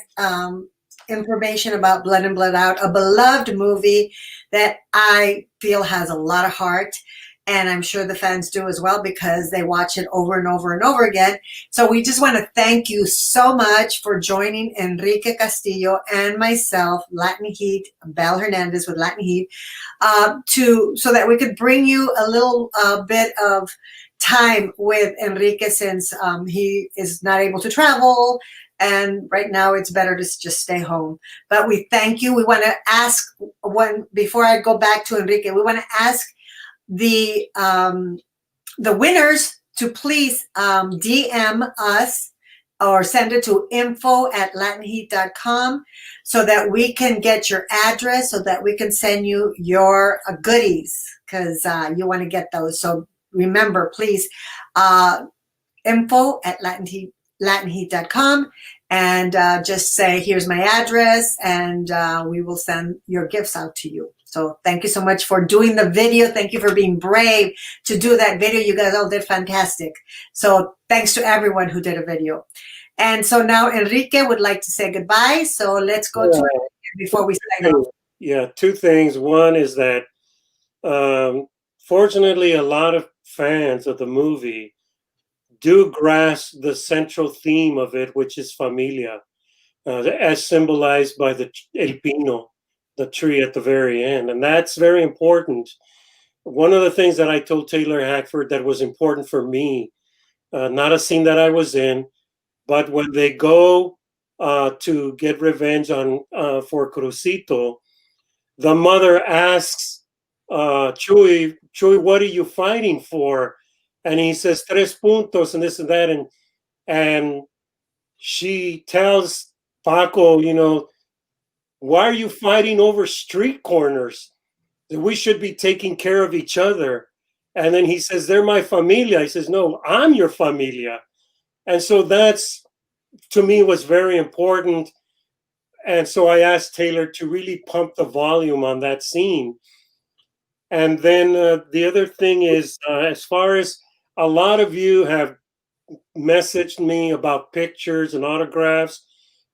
information about Blood and Blood Out, a beloved movie that I feel has a lot of heart. And I'm sure the fans do as well because they watch it over and over and over again. So we just want to thank you so much for joining Enrique Castillo and myself, Latin Heat, Belle Hernandez with Latin Heat, so that we could bring you a little bit of time with Enrique since he is not able to travel. And right now it's better to just stay home. But we thank you. We want to ask before I go back to Enrique, we want to ask the winners to please DM us or send it to info@latinheat.com so that we can get your address so that we can send you your goodies because you want to get those. So remember, please, info@latinheat.com and just say, here's my address, and we will send your gifts out to you. So thank you so much for doing the video. Thank you for being brave to do that video. You guys all did fantastic. So thanks to everyone who did a video. And so now Enrique would like to say goodbye. So let's go to Enrique before we sign off. Yeah, two things. One is that fortunately, a lot of fans of the movie do grasp the central theme of it, which is familia, as symbolized by the El Pino, the tree at the very end. And that's very important. One of the things that I told Taylor Hackford that was important for me, not a scene that I was in, but when they go to get revenge on for Crucito, the mother asks Chuy, what are you fighting for? And he says, tres puntos and this and that. And she tells Paco, why are you fighting over street corners? That we should be taking care of each other. And then he says, they're my familia. He says, no, I'm your familia. And so that's, to me, was very important. And so I asked Taylor to really pump the volume on that scene. And then the other thing is, as far as a lot of you have messaged me about pictures and autographs,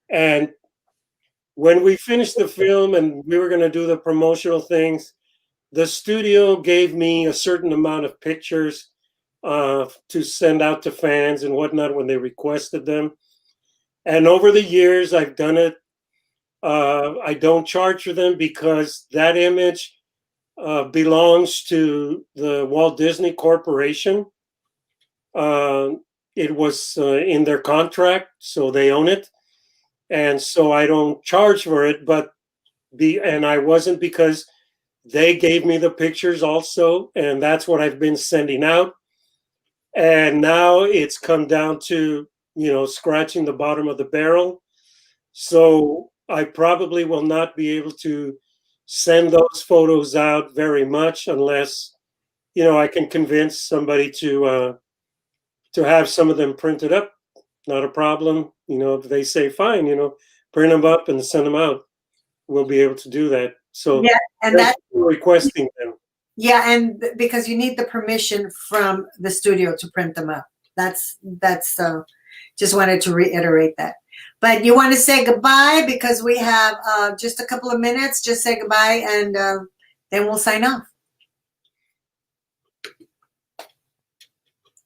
and when we finished the film and we were going to do the promotional things, the studio gave me a certain amount of pictures to send out to fans and whatnot when they requested them. And over the years, I've done it. I don't charge for them because that image belongs to the Walt Disney Corporation. It was in their contract, so they own it. And so I don't charge for it, and I wasn't because they gave me the pictures also, and that's what I've been sending out. And now it's come down to, scratching the bottom of the barrel. So I probably will not be able to send those photos out very much unless, I can convince somebody to have some of them printed up. Not a problem. If they say, fine, print them up and send them out, we'll be able to do that. So yeah, and that's requesting them. Yeah, and because you need the permission from the studio to print them up. That's just wanted to reiterate that. But you want to say goodbye because we have just a couple of minutes. Just say goodbye and then we'll sign off.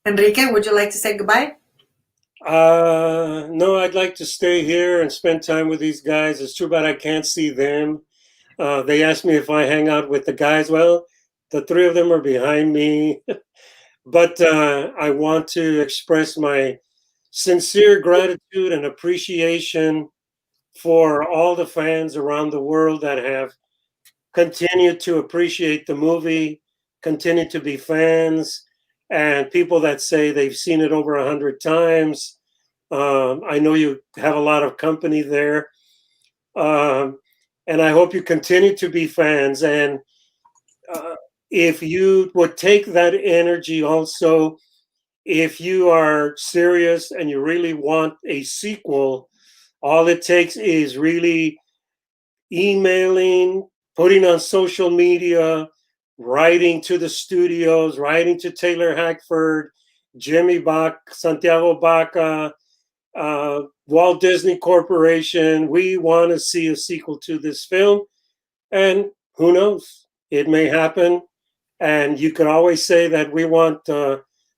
Enrique, would you like to say goodbye? No, I'd like to stay here and spend time with these guys. It's too bad I can't see them. They asked me if I hang out with the guys. Well, the three of them are behind me. But I want to express my sincere gratitude and appreciation for all the fans around the world that have continued to appreciate the movie, continue to be fans, and people that say they've seen it over 100 times. I know you have a lot of company there. And I hope you continue to be fans. And if you would take that energy also, if you are serious and you really want a sequel, all it takes is really emailing, putting on social media, writing to the studios, writing to Taylor Hackford, Jimmy Bach, Santiago Baca, Walt Disney Corporation. We want to see a sequel to this film. And who knows? It may happen. And you could always say that we want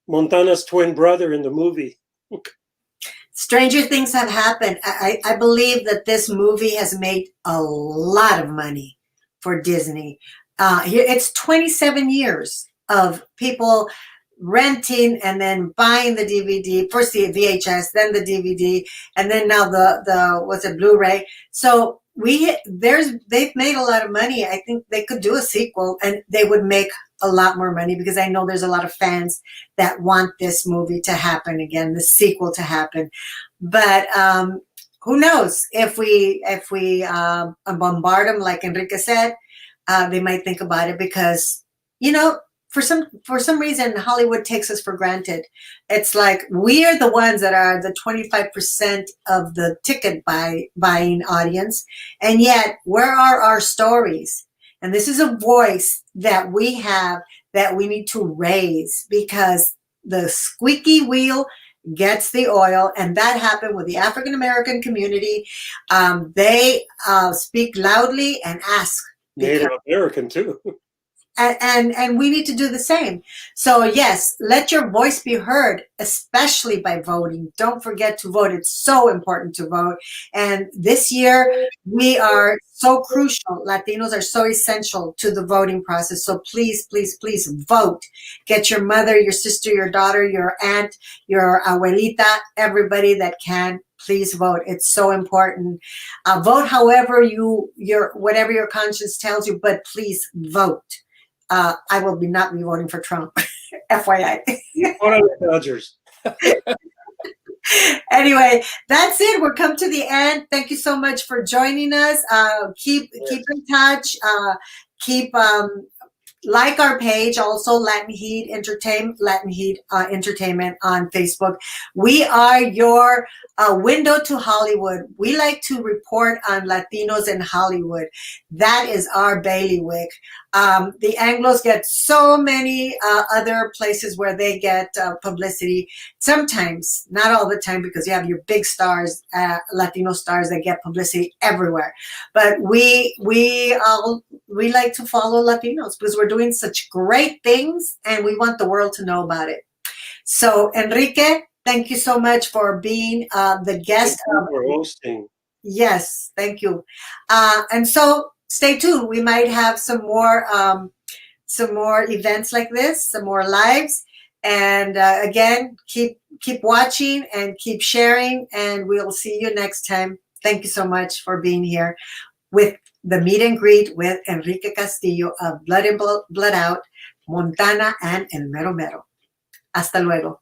Montana's twin brother in the movie. Stranger things have happened. I believe that this movie has made a lot of money for Disney. It's 27 years of people renting and then buying the DVD, first the VHS, then the DVD, and then now the what's it, Blu-ray. So they've made a lot of money. I think they could do a sequel and they would make a lot more money, because I know there's a lot of fans that want this movie to happen again, the sequel to happen. But who knows, if we bombard them like Enrique said, they might think about it, because for some reason Hollywood takes us for granted. It's like we are the ones that are the 25% of the ticket buying audience, and yet where are our stories? And this is a voice that we have that we need to raise, because the squeaky wheel gets the oil, and that happened with the African American community. They speak loudly and ask. Native American too. And we need to do the same. So yes, let your voice be heard, especially by voting. Don't forget to vote. It's so important to vote. And this year we are so crucial. Latinos are so essential to the voting process. So please, please, please vote. Get your mother, your sister, your daughter, your aunt, your abuelita, everybody that can. Please vote. It's so important. Vote however whatever your conscience tells you, but please vote. I will not be voting for Trump, FYI. One of the Dodgers. Anyway, that's it. We're come to the end. Thank you so much for joining us. Keep in touch. Like our page, also Latin Heat Entertainment on Facebook. We are your window to Hollywood. We like to report on Latinos in Hollywood. That is our bailiwick. The Anglos get so many other places where they get publicity. Sometimes, not all the time, because you have your big stars, Latino stars that get publicity everywhere. But we like to follow Latinos because we're doing such great things and we want the world to know about it. So Enrique, thank you so much for being the guest. For hosting. Yes, thank you. And so stay tuned. We might have some more events like this, some more lives. And again, keep watching and keep sharing, and we'll see you next time. Thank you so much for being here with the meet and greet with Enrique Castillo of Blood In, Blood Out, Montana, and El Mero Mero. Hasta luego.